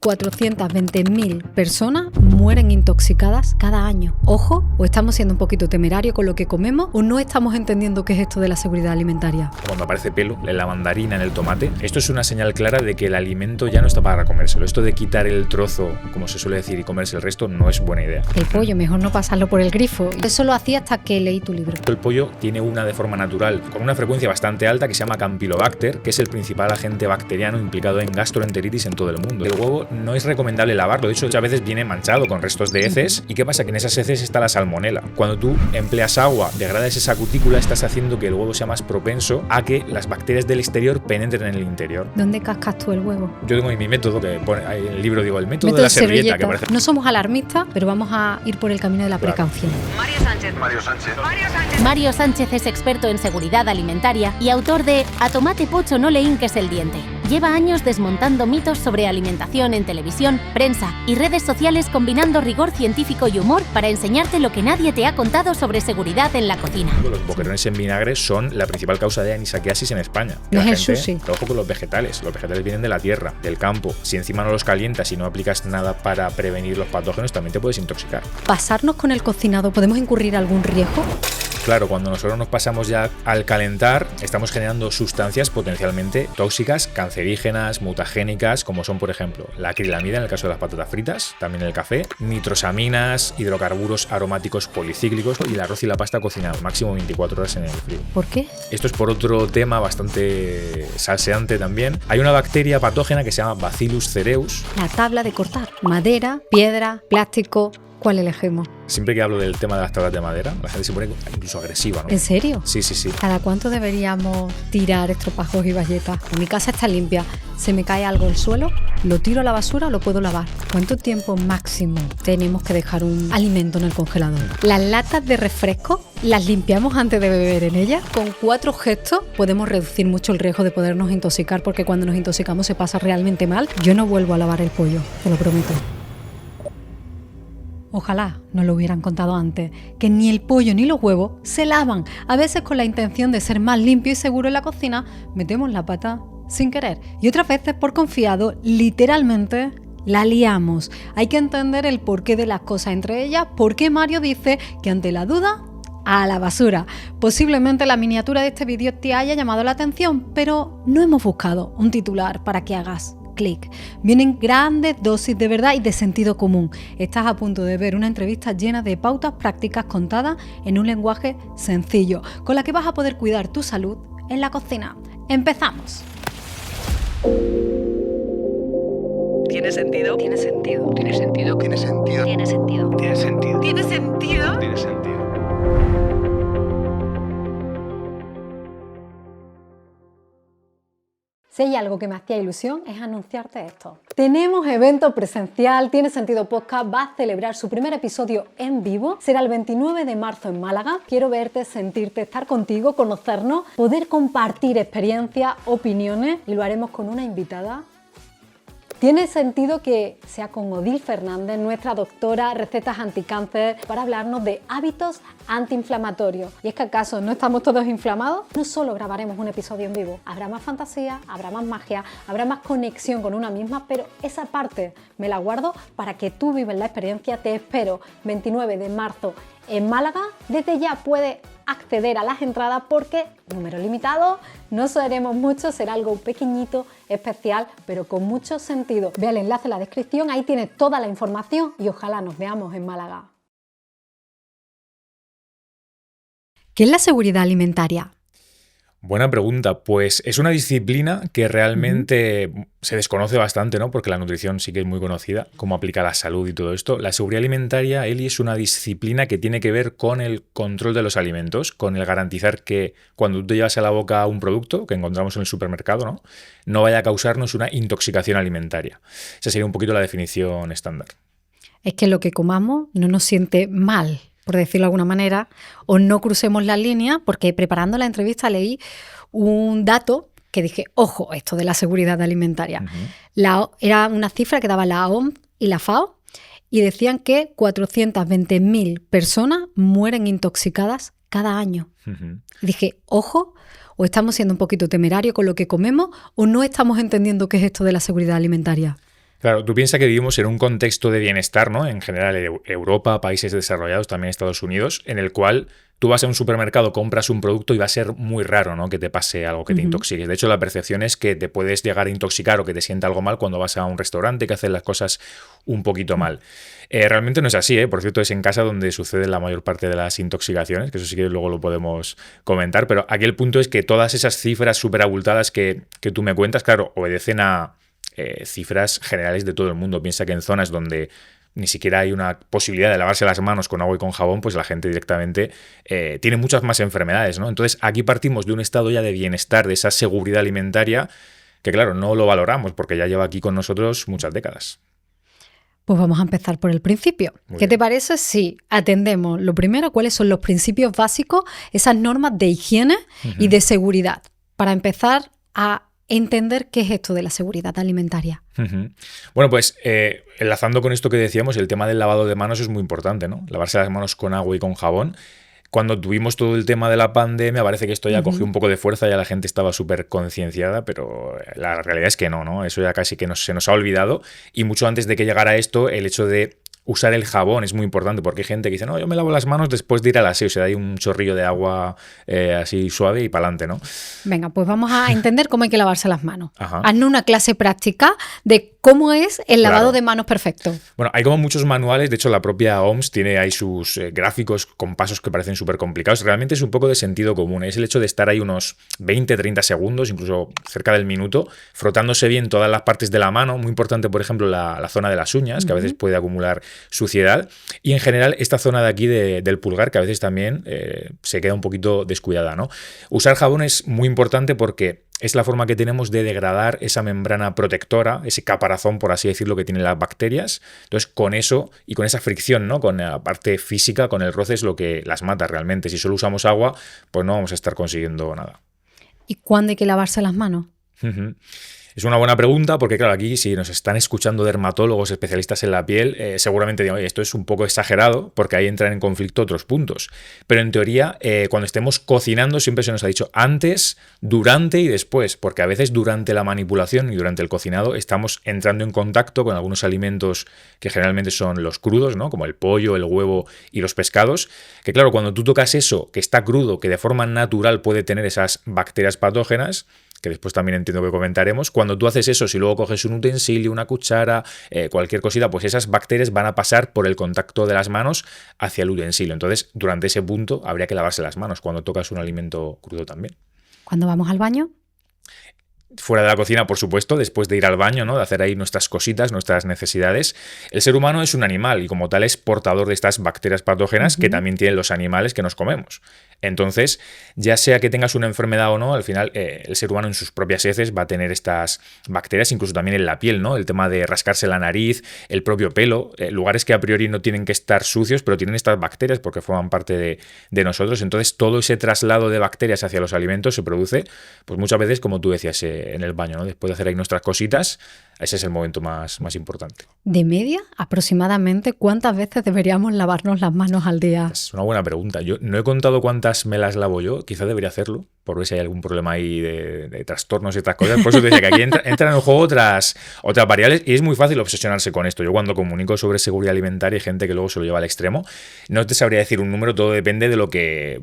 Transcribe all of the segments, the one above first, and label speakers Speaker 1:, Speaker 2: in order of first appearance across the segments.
Speaker 1: 420.000 personas mueren intoxicadas cada año. Ojo, o estamos siendo un poquito temerarios con lo que comemos o no estamos entendiendo qué es esto de la seguridad alimentaria.
Speaker 2: Cuando aparece pelo en la mandarina, en el tomate, esto es una señal clara de que el alimento ya no está para comérselo. Esto de quitar el trozo, como se suele decir, y comerse el resto no es buena idea.
Speaker 1: El pollo, mejor no pasarlo por el grifo. Eso lo hacía hasta que leí tu libro.
Speaker 2: El pollo tiene una de forma natural, con una frecuencia bastante alta, que se llama Campylobacter, que es el principal agente bacteriano implicado en gastroenteritis en todo el mundo. El huevo no es recomendable lavarlo, de hecho muchas veces viene manchado con restos de heces. ¿Y qué pasa? Que en esas heces está la salmonela. Cuando tú empleas agua, degradas esa cutícula, estás haciendo que el huevo sea más propenso a que las bacterias del exterior penetren en el interior.
Speaker 1: ¿Dónde cascas tú el huevo?
Speaker 2: Yo tengo mi método, que pone ahí en el libro, digo, el método de la servilleta, que parece...
Speaker 1: No somos alarmistas, pero vamos a ir por el camino de la precaución.
Speaker 3: Mario Sánchez es experto en seguridad alimentaria y autor de A tomate pocho no le hinques el diente. Lleva años desmontando mitos sobre alimentación en televisión, prensa y redes sociales, combinando rigor científico y humor para enseñarte lo que nadie te ha contado sobre seguridad en la cocina.
Speaker 2: Los boquerones en vinagre son la principal causa de anisakiasis en España.
Speaker 1: No es el sushi.
Speaker 2: Ojo con los vegetales. Los vegetales vienen de la tierra, del campo. Si encima no los calientas y no aplicas nada para prevenir los patógenos, también te puedes intoxicar.
Speaker 1: ¿Pasarnos con el cocinado podemos incurrir algún riesgo?
Speaker 2: Claro, cuando nosotros nos pasamos ya al calentar, estamos generando sustancias potencialmente tóxicas, cancerígenas, mutagénicas, como son, por ejemplo, la acrilamida en el caso de las patatas fritas, también el café, nitrosaminas, hidrocarburos aromáticos policíclicos y el arroz y la pasta cocinados máximo 24 horas en el frío.
Speaker 1: ¿Por qué?
Speaker 2: Esto es por otro tema bastante salseante también. Hay una bacteria patógena que se llama Bacillus cereus.
Speaker 1: La tabla de cortar. Madera, piedra, plástico. ¿Cuál elegimos?
Speaker 2: Siempre que hablo del tema de las tablas de madera, la gente se pone incluso agresiva, ¿no?
Speaker 1: ¿En serio?
Speaker 2: Sí, sí, sí.
Speaker 1: ¿Cada cuánto deberíamos tirar estropajos y bayetas? Mi casa está limpia. ¿Se me cae algo al suelo? ¿Lo tiro a la basura o lo puedo lavar? ¿Cuánto tiempo máximo tenemos que dejar un alimento en el congelador? Las latas de refresco las limpiamos antes de beber en ellas. Con 4 gestos podemos reducir mucho el riesgo de podernos intoxicar, porque cuando nos intoxicamos se pasa realmente mal. Yo no vuelvo a lavar el pollo, te lo prometo. Ojalá nos lo hubieran contado antes, que ni el pollo ni los huevos se lavan. A veces con la intención de ser más limpio y seguro en la cocina, metemos la pata sin querer. Y otras veces por confiado, literalmente la liamos. Hay que entender el porqué de las cosas, entre ellas, por qué Mario dice que ante la duda, a la basura. Posiblemente la miniatura de este vídeo te haya llamado la atención, pero no hemos buscado un titular para que hagas clic. Vienen grandes dosis de verdad y de sentido común. Estás a punto de ver una entrevista llena de pautas prácticas contadas en un lenguaje sencillo, con la que vas a poder cuidar tu salud en la cocina. ¡Empezamos!
Speaker 4: ¿Tiene sentido?
Speaker 5: Tiene sentido.
Speaker 4: ¿Tiene sentido?
Speaker 5: Tiene sentido.
Speaker 4: Tiene sentido.
Speaker 5: Tiene sentido.
Speaker 4: ¿Tiene sentido?
Speaker 5: Tiene sentido.
Speaker 1: Si hay algo que me hacía ilusión es anunciarte esto. Tenemos evento presencial, Tiene Sentido Podcast va a celebrar su primer episodio en vivo. Será el 29 de marzo en Málaga. Quiero verte, sentirte, estar contigo, conocernos, poder compartir experiencias, opiniones, y lo haremos con una invitada. Tiene sentido que sea con Odil Fernández, nuestra doctora recetas anticáncer, para hablarnos de hábitos antiinflamatorios. ¿Y es que acaso no estamos todos inflamados? No solo grabaremos un episodio en vivo, habrá más fantasía, habrá más magia, habrá más conexión con una misma, pero esa parte me la guardo para que tú vives la experiencia. Te espero 29 de marzo en Málaga. Desde ya puedes acceder a las entradas porque número limitado, no seremos muchos, será algo pequeñito, especial, pero con mucho sentido. Ve el enlace en la descripción, ahí tienes toda la información y ojalá nos veamos en Málaga. ¿Qué es la seguridad alimentaria?
Speaker 2: Buena pregunta. Pues es una disciplina que realmente se desconoce bastante, ¿no? Porque la nutrición sí que es muy conocida, cómo aplica la salud y todo esto. La seguridad alimentaria, Eli, es una disciplina que tiene que ver con el control de los alimentos, con el garantizar que cuando tú te llevas a la boca un producto que encontramos en el supermercado, ¿no? No vaya a causarnos una intoxicación alimentaria. Esa sería un poquito la definición estándar.
Speaker 1: Es que lo que comamos no nos siente mal, por decirlo de alguna manera, o no crucemos la línea, porque preparando la entrevista leí un dato que dije, ojo, esto de la seguridad alimentaria. Era una cifra que daba la OMS y la FAO y decían que 420.000 personas mueren intoxicadas cada año. Y dije, ojo, o estamos siendo un poquito temerarios con lo que comemos o no estamos entendiendo qué es esto de la seguridad alimentaria.
Speaker 2: Claro, tú piensas que vivimos en un contexto de bienestar, ¿no? En general, Europa, países desarrollados, también Estados Unidos, en el cual tú vas a un supermercado, compras un producto y va a ser muy raro, ¿no? Que te pase algo que te intoxique. De hecho, la percepción es que te puedes llegar a intoxicar o que te sienta algo mal cuando vas a un restaurante que hacen las cosas un poquito mal. Realmente no es así, ¿eh? Por cierto, es en casa donde sucede la mayor parte de las intoxicaciones, que eso sí que luego lo podemos comentar, pero aquí el punto es que todas esas cifras súper abultadas que tú me cuentas, claro, obedecen a cifras generales de todo el mundo. Piensa que en zonas donde ni siquiera hay una posibilidad de lavarse las manos con agua y con jabón, pues la gente directamente tiene muchas más enfermedades, ¿no? Entonces aquí partimos de un estado ya de bienestar, de esa seguridad alimentaria, que claro, no lo valoramos porque ya lleva aquí con nosotros muchas décadas.
Speaker 1: Pues vamos a empezar por el principio. ¿Qué te parece si atendemos lo primero, cuáles son los principios básicos, esas normas de higiene y de seguridad, para empezar a entender qué es esto de la seguridad alimentaria?
Speaker 2: Bueno, pues enlazando con esto que decíamos, el tema del lavado de manos es muy importante, ¿no? Lavarse las manos con agua y con jabón. Cuando tuvimos todo el tema de la pandemia, parece que esto ya cogió un poco de fuerza, ya la gente estaba súper concienciada, pero la realidad es que no. Eso ya casi que se nos ha olvidado. Y mucho antes de que llegara esto, el hecho de usar el jabón es muy importante, porque hay gente que dice, no, yo me lavo las manos después de ir al aseo, o sea, hay un chorrillo de agua así suave y para adelante, ¿no?
Speaker 1: Venga, pues vamos a entender cómo hay que lavarse las manos.
Speaker 2: Ajá.
Speaker 1: Haznos una clase práctica de cómo es el lavado de manos perfecto.
Speaker 2: Bueno, hay como muchos manuales, de hecho la propia OMS tiene ahí sus gráficos con pasos que parecen súper complicados. Realmente es un poco de sentido común, es el hecho de estar ahí unos 20-30 segundos, incluso cerca del minuto, frotándose bien todas las partes de la mano, muy importante, por ejemplo, la zona de las uñas, que a veces puede acumular suciedad, y en general esta zona de aquí del pulgar, que a veces también se queda un poquito descuidada, ¿no? Usar jabón es muy importante porque es la forma que tenemos de degradar esa membrana protectora, ese caparazón, por así decirlo, que tienen las bacterias. Entonces, con eso y con esa fricción, ¿no? Con la parte física, con el roce, es lo que las mata realmente. Si solo usamos agua, pues no vamos a estar consiguiendo nada.
Speaker 1: ¿Y cuándo hay que lavarse las manos?
Speaker 2: Es una buena pregunta porque, claro, aquí si nos están escuchando dermatólogos especialistas en la piel, seguramente digan, oye, esto es un poco exagerado porque ahí entran en conflicto otros puntos. Pero en teoría, cuando estemos cocinando, siempre se nos ha dicho antes, durante y después, porque a veces durante la manipulación y durante el cocinado estamos entrando en contacto con algunos alimentos que generalmente son los crudos, ¿no? Como el pollo, el huevo y los pescados, que claro, cuando tú tocas eso que está crudo, que de forma natural puede tener esas bacterias patógenas, que después también entiendo que comentaremos, cuando tú haces eso, si luego coges un utensilio, una cuchara, cualquier cosita, pues esas bacterias van a pasar por el contacto de las manos hacia el utensilio. Entonces, durante ese punto habría que lavarse las manos cuando tocas un alimento crudo también.
Speaker 1: ¿Cuándo vamos al baño?
Speaker 2: Fuera de la cocina, por supuesto, después de ir al baño, ¿no? De hacer ahí nuestras cositas, nuestras necesidades. El ser humano es un animal y como tal es portador de estas bacterias patógenas que también tienen los animales que nos comemos. Entonces, ya sea que tengas una enfermedad o no, al final el ser humano en sus propias heces va a tener estas bacterias, incluso también en la piel, ¿no? El tema de rascarse la nariz, el propio pelo, lugares que a priori no tienen que estar sucios, pero tienen estas bacterias porque forman parte de nosotros. Entonces, todo ese traslado de bacterias hacia los alimentos se produce, pues muchas veces, como tú decías, en el baño, ¿no? Después de hacer ahí nuestras cositas, ese es el momento más importante.
Speaker 1: De media, aproximadamente, ¿cuántas veces deberíamos lavarnos las manos al día?
Speaker 2: Es una buena pregunta. Yo no he contado cuántas me las lavo yo, quizá debería hacerlo, por ver si hay algún problema ahí de trastornos y otras cosas. Por eso te decía que aquí entran en juego otras variables y es muy fácil obsesionarse con esto. Yo cuando comunico sobre seguridad alimentaria hay gente que luego se lo lleva al extremo. No te sabría decir un número, todo depende de lo que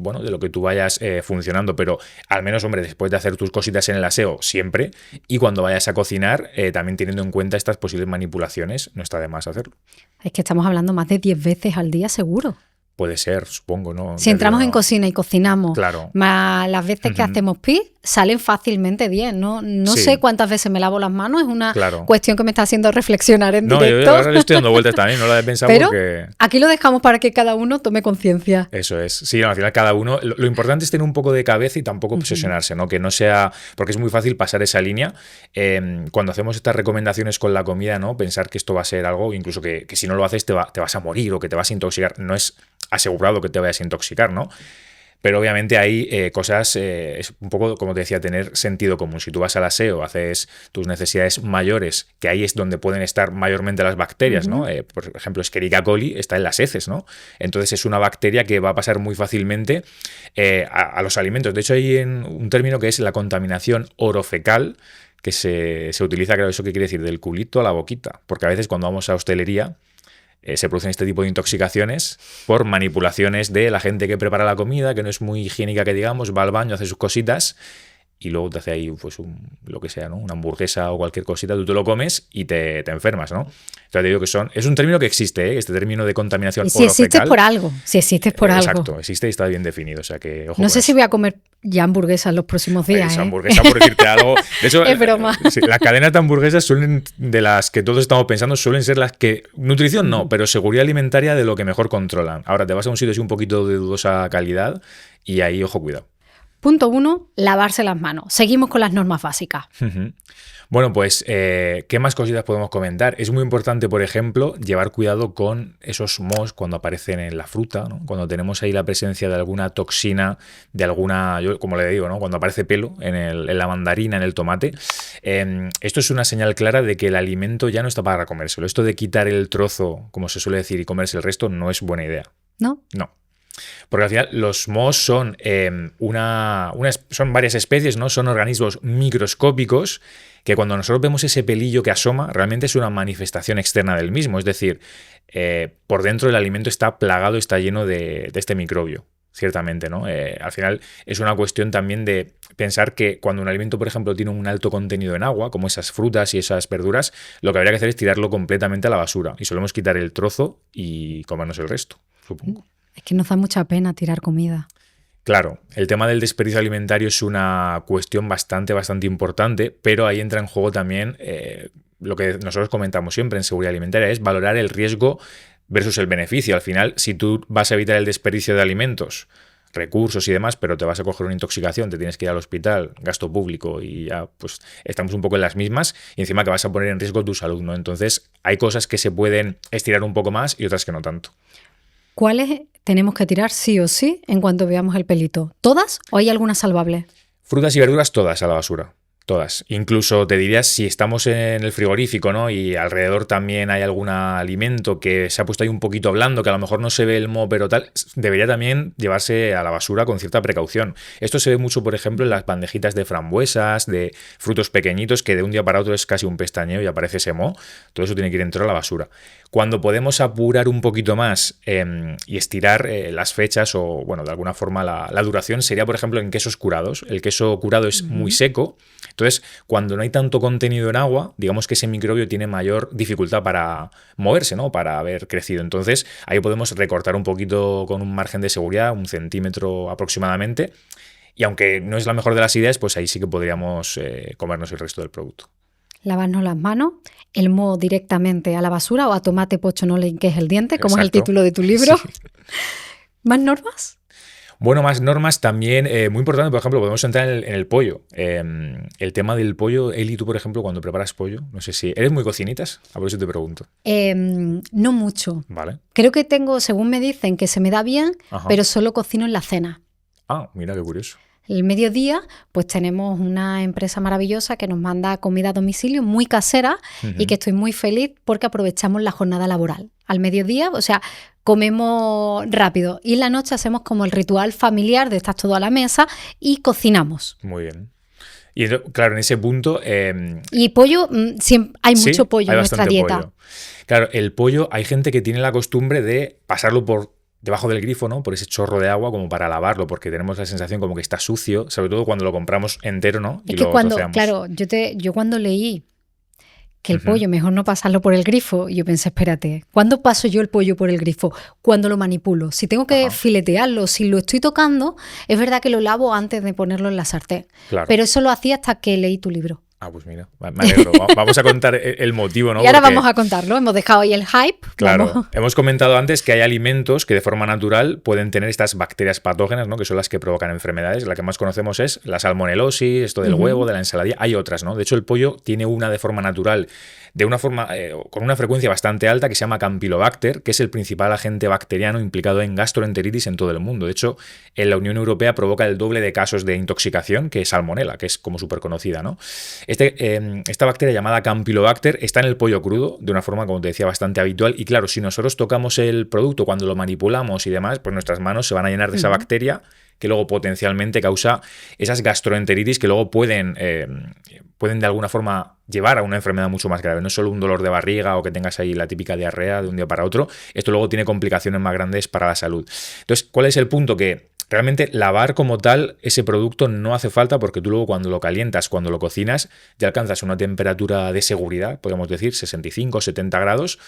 Speaker 2: tú vayas funcionando, pero al menos, hombre, después de hacer tus cositas en el aseo, siempre, y cuando vayas a cocinar, también teniendo en cuenta estas posibles manipulaciones, no está de más hacerlo.
Speaker 1: Es que estamos hablando más de 10 veces al día seguro.
Speaker 2: Puede ser, supongo, ¿no?
Speaker 1: Si entramos en cocina y cocinamos,
Speaker 2: claro,
Speaker 1: más las veces que hacemos pis, salen fácilmente 10. No sí. Sé cuántas veces me lavo las manos, es una cuestión que me está haciendo reflexionar en directo.
Speaker 2: Yo ahora le estoy dando vueltas también, no lo he pensado.
Speaker 1: Pero
Speaker 2: porque
Speaker 1: aquí lo dejamos para que cada uno tome conciencia.
Speaker 2: Eso es. Sí, al final cada uno. Lo importante es tener un poco de cabeza y tampoco obsesionarse, ¿no? Que no sea. Porque es muy fácil pasar esa línea. Cuando hacemos estas recomendaciones con la comida, ¿no? Pensar que esto va a ser algo, incluso que si no lo haces te vas a morir o que te vas a intoxicar. No es asegurado que te vayas a intoxicar, ¿no? Pero obviamente hay cosas, es un poco, como te decía, tener sentido común. Si tú vas al aseo, haces tus necesidades mayores, que ahí es donde pueden estar mayormente las bacterias, ¿no? Por ejemplo, Escherichia coli está en las heces, ¿no? Entonces es una bacteria que va a pasar muy fácilmente a los alimentos. De hecho, hay un término que es la contaminación orofecal, que se utiliza, claro, eso que quiere decir, del culito a la boquita. Porque a veces cuando vamos a hostelería se producen este tipo de intoxicaciones por manipulaciones de la gente que prepara la comida, que no es muy higiénica, que digamos, va al baño, hace sus cositas y luego te hace ahí pues lo que sea, ¿no? Una hamburguesa o cualquier cosita, tú te lo comes y te enfermas, ¿no? Entonces te digo que es un término que existe, ¿eh? Este término de contaminación
Speaker 1: Y si existes
Speaker 2: orofecal.
Speaker 1: por algo, si existes por algo.
Speaker 2: Exacto, existe y está bien definido, o sea que ojo
Speaker 1: No
Speaker 2: con
Speaker 1: sé
Speaker 2: eso.
Speaker 1: si voy a comer ya hamburguesas los próximos días.
Speaker 2: Esa hamburguesa, por decirte algo. De hecho,
Speaker 1: Es broma.
Speaker 2: sí, las cadenas de hamburguesas de las que todos estamos pensando, suelen ser las que, nutrición no, pero seguridad alimentaria de lo que mejor controlan. Ahora te vas a un sitio así un poquito de dudosa calidad y ahí, ojo, cuidado.
Speaker 1: Punto 1, lavarse las manos. Seguimos con las normas básicas.
Speaker 2: Bueno, pues, ¿qué más cositas podemos comentar? Es muy importante, por ejemplo, llevar cuidado con esos mohos cuando aparecen en la fruta, ¿no? Cuando tenemos ahí la presencia de alguna toxina, de alguna, yo como le digo, ¿no? Cuando aparece pelo en la mandarina, en el tomate. Esto es una señal clara de que el alimento ya no está para comérselo. Esto de quitar el trozo, como se suele decir, y comerse el resto, no es buena idea.
Speaker 1: ¿No?
Speaker 2: No. Porque al final los mohos son, son varias especies, ¿no? Son organismos microscópicos que cuando nosotros vemos ese pelillo que asoma, realmente es una manifestación externa del mismo. Es decir, por dentro el alimento está plagado, está lleno de este microbio, ciertamente, ¿no? Al final es una cuestión también de pensar que cuando un alimento, por ejemplo, tiene un alto contenido en agua, como esas frutas y esas verduras, lo que habría que hacer es tirarlo completamente a la basura. Y solemos quitar el trozo y comernos el resto, supongo.
Speaker 1: Es que nos da mucha pena tirar comida.
Speaker 2: Claro, el tema del desperdicio alimentario es una cuestión bastante importante, pero ahí entra en juego también lo que nosotros comentamos siempre en seguridad alimentaria, es valorar el riesgo versus el beneficio. Al final, si tú vas a evitar el desperdicio de alimentos, recursos y demás, pero te vas a coger una intoxicación, te tienes que ir al hospital, gasto público y ya pues estamos un poco en las mismas y encima que vas a poner en riesgo tu salud, ¿no? Entonces hay cosas que se pueden estirar un poco más y otras que no tanto.
Speaker 1: ¿Cuáles tenemos que tirar sí o sí en cuanto veamos el pelito? ¿Todas o hay alguna salvable?
Speaker 2: Frutas y verduras todas a la basura. Todas. Incluso te dirías si estamos en el frigorífico, ¿no? Y alrededor también hay algún alimento que se ha puesto ahí un poquito blando, que a lo mejor no se ve el moho, pero tal, debería también llevarse a la basura con cierta precaución. Esto se ve mucho, por ejemplo, en las bandejitas de frambuesas, de frutos pequeñitos, que de un día para otro es casi un pestañeo y aparece ese moho. Todo eso tiene que ir dentro a la basura. Cuando podemos apurar un poquito más y estirar las fechas o, bueno, de alguna forma la duración, sería, por ejemplo, en quesos curados. El queso curado es muy seco. Entonces, cuando no hay tanto contenido en agua, digamos que ese microbio tiene mayor dificultad para moverse, ¿no? Para haber crecido. Entonces, ahí podemos recortar un poquito con un margen de seguridad, 1 centímetro aproximadamente. Y aunque no es la mejor de las ideas, pues ahí sí que podríamos comernos el resto del producto.
Speaker 1: Lavarnos las manos, el moho directamente a la basura o a tomate, pocho, no le hinques el diente, como es el título de tu libro. Sí. ¿Más normas?
Speaker 2: Bueno, más normas también, muy importante, por ejemplo, podemos entrar en el pollo. El tema del pollo, Eli, tú, por ejemplo, cuando preparas pollo, no sé si... ¿Eres muy cocinitas? A ver si te pregunto.
Speaker 1: No mucho.
Speaker 2: Vale.
Speaker 1: Creo que tengo, según me dicen, que se me da bien,
Speaker 2: Ajá.
Speaker 1: pero solo cocino en la cena.
Speaker 2: Ah, mira, qué curioso.
Speaker 1: El mediodía, pues tenemos una empresa maravillosa que nos manda comida a domicilio muy casera y que estoy muy feliz porque aprovechamos la jornada laboral. Al mediodía, o sea, comemos rápido y en la noche hacemos como el ritual familiar de estar todo a la mesa y cocinamos.
Speaker 2: Muy bien. Y claro, en ese punto...
Speaker 1: Y pollo, hay mucho pollo en nuestra dieta.
Speaker 2: Pollo. Claro, el pollo, hay gente que tiene la costumbre de pasarlo por debajo del grifo, ¿no? Por ese chorro de agua como para lavarlo, porque tenemos la sensación como que está sucio, sobre todo cuando lo compramos entero, ¿no?
Speaker 1: Y es que cuando, claro, yo cuando leí que el pollo mejor no pasarlo por el grifo, yo pensé, espérate, ¿cuándo paso yo el pollo por el grifo? Cuando lo manipulo. Si tengo que filetearlo, si lo estoy tocando, es verdad que lo lavo antes de ponerlo en la sartén.
Speaker 2: Claro.
Speaker 1: Pero eso lo hacía hasta que leí tu libro.
Speaker 2: Ah, pues mira, me alegro. Vamos a contar el motivo, ¿no?
Speaker 1: Y ahora vamos a contarlo. Hemos dejado ahí el hype.
Speaker 2: Claro,
Speaker 1: vamos.
Speaker 2: Hemos comentado antes que hay alimentos que de forma natural pueden tener estas bacterias patógenas, ¿no? Que son las que provocan enfermedades. La que más conocemos es la salmonelosis, esto del huevo, de la ensaladilla. Hay otras, ¿no? De hecho, el pollo tiene una de forma natural, con una frecuencia bastante alta, que se llama Campylobacter, que es el principal agente bacteriano implicado en gastroenteritis en todo el mundo. De hecho, en la Unión Europea provoca el doble de casos de intoxicación que Salmonella, que es como súper conocida, ¿no? Esta bacteria llamada Campylobacter está en el pollo crudo, de una forma, como te decía, bastante habitual. Y claro, si nosotros tocamos el producto cuando lo manipulamos y demás, pues nuestras manos se van a llenar de esa bacteria que luego potencialmente causa esas gastroenteritis que luego pueden de alguna forma llevar a una enfermedad mucho más grave. No es solo un dolor de barriga o que tengas ahí la típica diarrea de un día para otro. Esto luego tiene complicaciones más grandes para la salud. Entonces, ¿cuál es el punto? Que realmente lavar como tal ese producto no hace falta, porque tú luego cuando lo calientas, cuando lo cocinas, ya alcanzas una temperatura de seguridad, podemos decir 65 o 70 grados.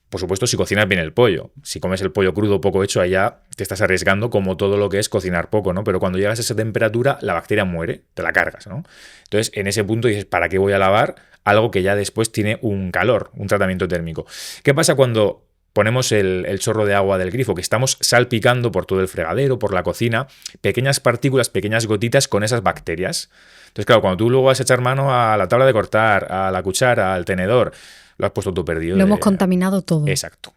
Speaker 2: Por supuesto, si cocinas bien el pollo. Si comes el pollo crudo poco hecho, allá te estás arriesgando como todo lo que es cocinar poco, ¿no? Pero cuando llegas a esa temperatura, la bacteria muere, te la cargas, ¿no? Entonces, en ese punto dices, ¿para qué voy a lavar algo que ya después tiene un calor, un tratamiento térmico? ¿Qué pasa cuando ponemos el chorro de agua del grifo? Que estamos salpicando por todo el fregadero, por la cocina, pequeñas partículas, pequeñas gotitas con esas bacterias. Entonces, claro, cuando tú luego vas a echar mano a la tabla de cortar, a la cuchara, al tenedor, lo has puesto todo perdido.
Speaker 1: Lo hemos contaminado todo.
Speaker 2: Exacto.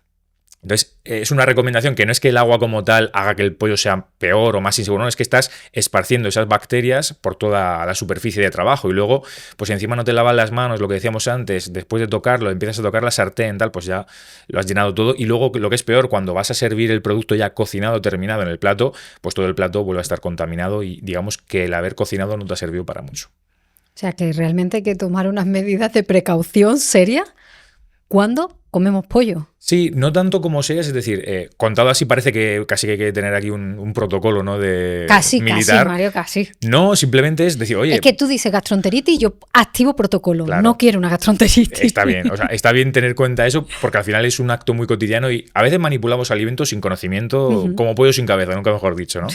Speaker 2: Entonces, es una recomendación que no es que el agua como tal haga que el pollo sea peor o más inseguro, no, es que estás esparciendo esas bacterias por toda la superficie de trabajo y luego, pues encima no te lavas las manos, lo que decíamos antes, después de tocarlo, empiezas a tocar la sartén, tal, pues ya lo has llenado todo y luego lo que es peor, cuando vas a servir el producto ya cocinado, terminado en el plato, pues todo el plato vuelve a estar contaminado y digamos que el haber cocinado no te ha servido para mucho.
Speaker 1: O sea que realmente hay que tomar unas medidas de precaución serias cuando comemos pollo.
Speaker 2: Sí, no tanto como serias, es decir, contado así parece que casi que hay que tener aquí un protocolo, ¿no? De militar.
Speaker 1: Casi, Mario, casi.
Speaker 2: No, simplemente es decir, oye...
Speaker 1: Es que tú dices gastroenteritis y yo activo protocolo.
Speaker 2: Claro.
Speaker 1: No quiero una gastroenteritis.
Speaker 2: Está bien, o sea, está bien tener cuenta eso porque al final es un acto muy cotidiano y a veces manipulamos alimentos sin conocimiento, como pollo sin cabeza, nunca mejor dicho, ¿no?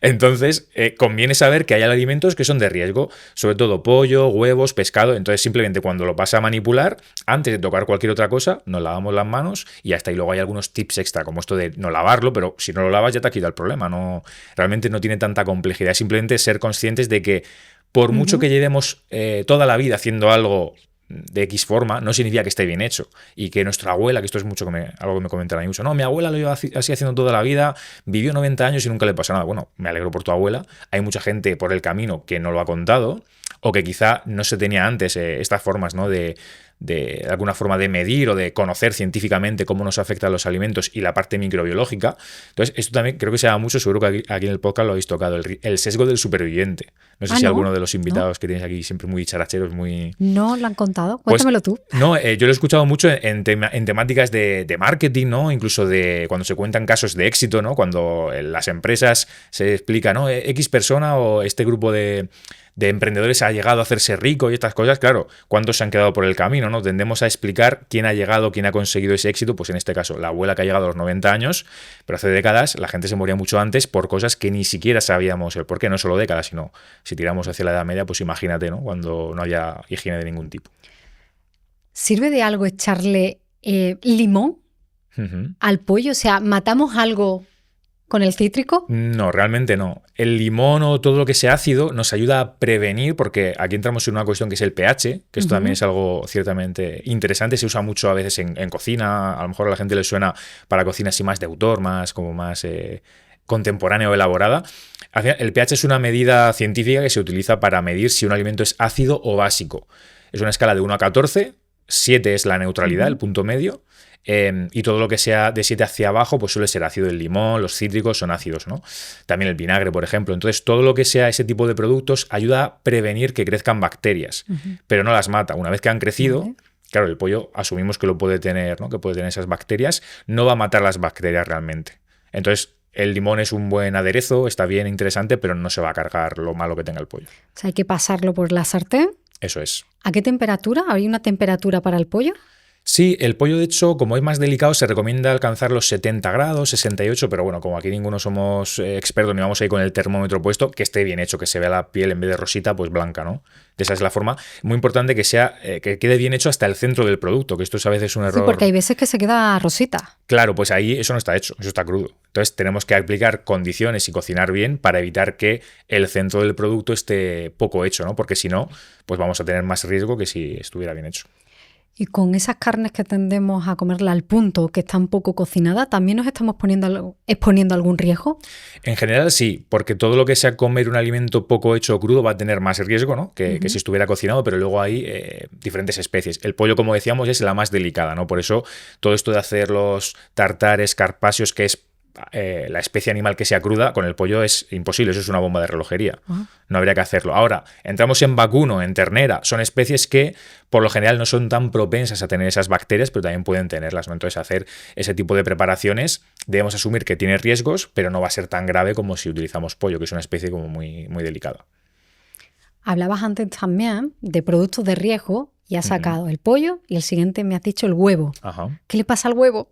Speaker 2: Entonces, conviene saber que hay alimentos que son de riesgo, sobre todo pollo, huevos, pescado. Entonces, simplemente cuando lo vas a manipular, antes de tocar cualquier otra cosa, nos lavamos las manos y ya está. Y luego hay algunos tips extra, como esto de no lavarlo, pero si no lo lavas ya te ha quitado el problema. No, realmente no tiene tanta complejidad. Simplemente ser conscientes de que por mucho que llevemos toda la vida haciendo algo de X forma, no significa que esté bien hecho. Y que nuestra abuela, que esto es mucho algo que me comentan a mí mucho, no, mi abuela lo lleva así haciendo toda la vida, vivió 90 años y nunca le pasó nada. Bueno, me alegro por tu abuela. Hay mucha gente por el camino que no lo ha contado o que quizá no se tenía antes estas formas, ¿no? de alguna forma de medir o de conocer científicamente cómo nos afectan los alimentos y la parte microbiológica. Entonces, esto también creo que se da mucho, seguro que aquí en el podcast lo habéis tocado, el sesgo del superviviente. No sé si alguno de los invitados que tienes aquí, siempre muy characheros, muy...
Speaker 1: No lo han contado, cuéntamelo tú.
Speaker 2: No, yo lo he escuchado mucho en temáticas de marketing, ¿no? Incluso de cuando se cuentan casos de éxito, ¿no? Cuando en las empresas se explica, ¿no? X persona o este grupo de emprendedores ha llegado a hacerse rico y estas cosas, claro, ¿cuántos se han quedado por el camino? ¿No? Tendemos a explicar quién ha llegado, quién ha conseguido ese éxito, pues en este caso la abuela que ha llegado a los 90 años, pero hace décadas la gente se moría mucho antes por cosas que ni siquiera sabíamos el por qué, no solo décadas, sino si tiramos hacia la Edad Media, pues imagínate, ¿no? Cuando no haya higiene de ningún tipo.
Speaker 1: ¿Sirve de algo echarle limón al pollo? O sea, ¿matamos algo con el cítrico?
Speaker 2: No, realmente no. El limón o todo lo que sea ácido nos ayuda a prevenir, porque aquí entramos en una cuestión que es el pH, que esto también es algo ciertamente interesante, se usa mucho a veces en cocina, a lo mejor a la gente le suena para cocina así más de autor, más contemporánea o elaborada. El pH es una medida científica que se utiliza para medir si un alimento es ácido o básico. Es una escala de 1 a 14, 7 es la neutralidad, el punto medio. Y todo lo que sea de 7 hacia abajo pues suele ser ácido. El limón, los cítricos son ácidos, ¿no? También el vinagre, por ejemplo. Entonces todo lo que sea ese tipo de productos ayuda a prevenir que crezcan bacterias, pero no las mata. Una vez que han crecido, claro, el pollo asumimos que lo puede tener, ¿no? Que puede tener esas bacterias, no va a matar las bacterias realmente. Entonces el limón es un buen aderezo, está bien, interesante, pero no se va a cargar lo malo que tenga el pollo.
Speaker 1: O sea, hay que pasarlo por la sartén.
Speaker 2: Eso es.
Speaker 1: ¿A qué temperatura? ¿Hay una temperatura para el pollo?
Speaker 2: Sí, el pollo, de hecho, como es más delicado, se recomienda alcanzar los 70 grados, 68, pero bueno, como aquí ninguno somos expertos ni vamos ahí con el termómetro puesto, que esté bien hecho, que se vea la piel en vez de rosita, pues blanca, ¿no? Esa es la forma. Muy importante que sea que quede bien hecho hasta el centro del producto, que esto es a veces un error.
Speaker 1: Sí, porque hay veces que se queda rosita.
Speaker 2: Claro, pues ahí eso no está hecho, eso está crudo. Entonces tenemos que aplicar condiciones y cocinar bien para evitar que el centro del producto esté poco hecho, ¿no? Porque si no, pues vamos a tener más riesgo que si estuviera bien hecho.
Speaker 1: Y con esas carnes que tendemos a comerla al punto, que está un poco cocinada, ¿también nos estamos exponiendo a algún riesgo?
Speaker 2: En general sí, porque todo lo que sea comer un alimento poco hecho o crudo va a tener más riesgo, ¿no? que si estuviera cocinado, pero luego hay diferentes especies. El pollo, como decíamos, es la más delicada, ¿no? Por eso todo esto de hacer los tartares, carpaccios, que es la especie animal que sea cruda, con el pollo es imposible, eso es una bomba de relojería. No habría que hacerlo. Ahora, entramos en vacuno, en ternera, son especies que por lo general no son tan propensas a tener esas bacterias, pero también pueden tenerlas, ¿no? Entonces, hacer ese tipo de preparaciones debemos asumir que tiene riesgos, pero no va a ser tan grave como si utilizamos pollo, que es una especie como muy, muy delicada.
Speaker 1: Hablabas antes también de productos de riesgo y has sacado el pollo y el siguiente me has dicho el huevo.
Speaker 2: Ajá.
Speaker 1: ¿Qué le pasa al huevo?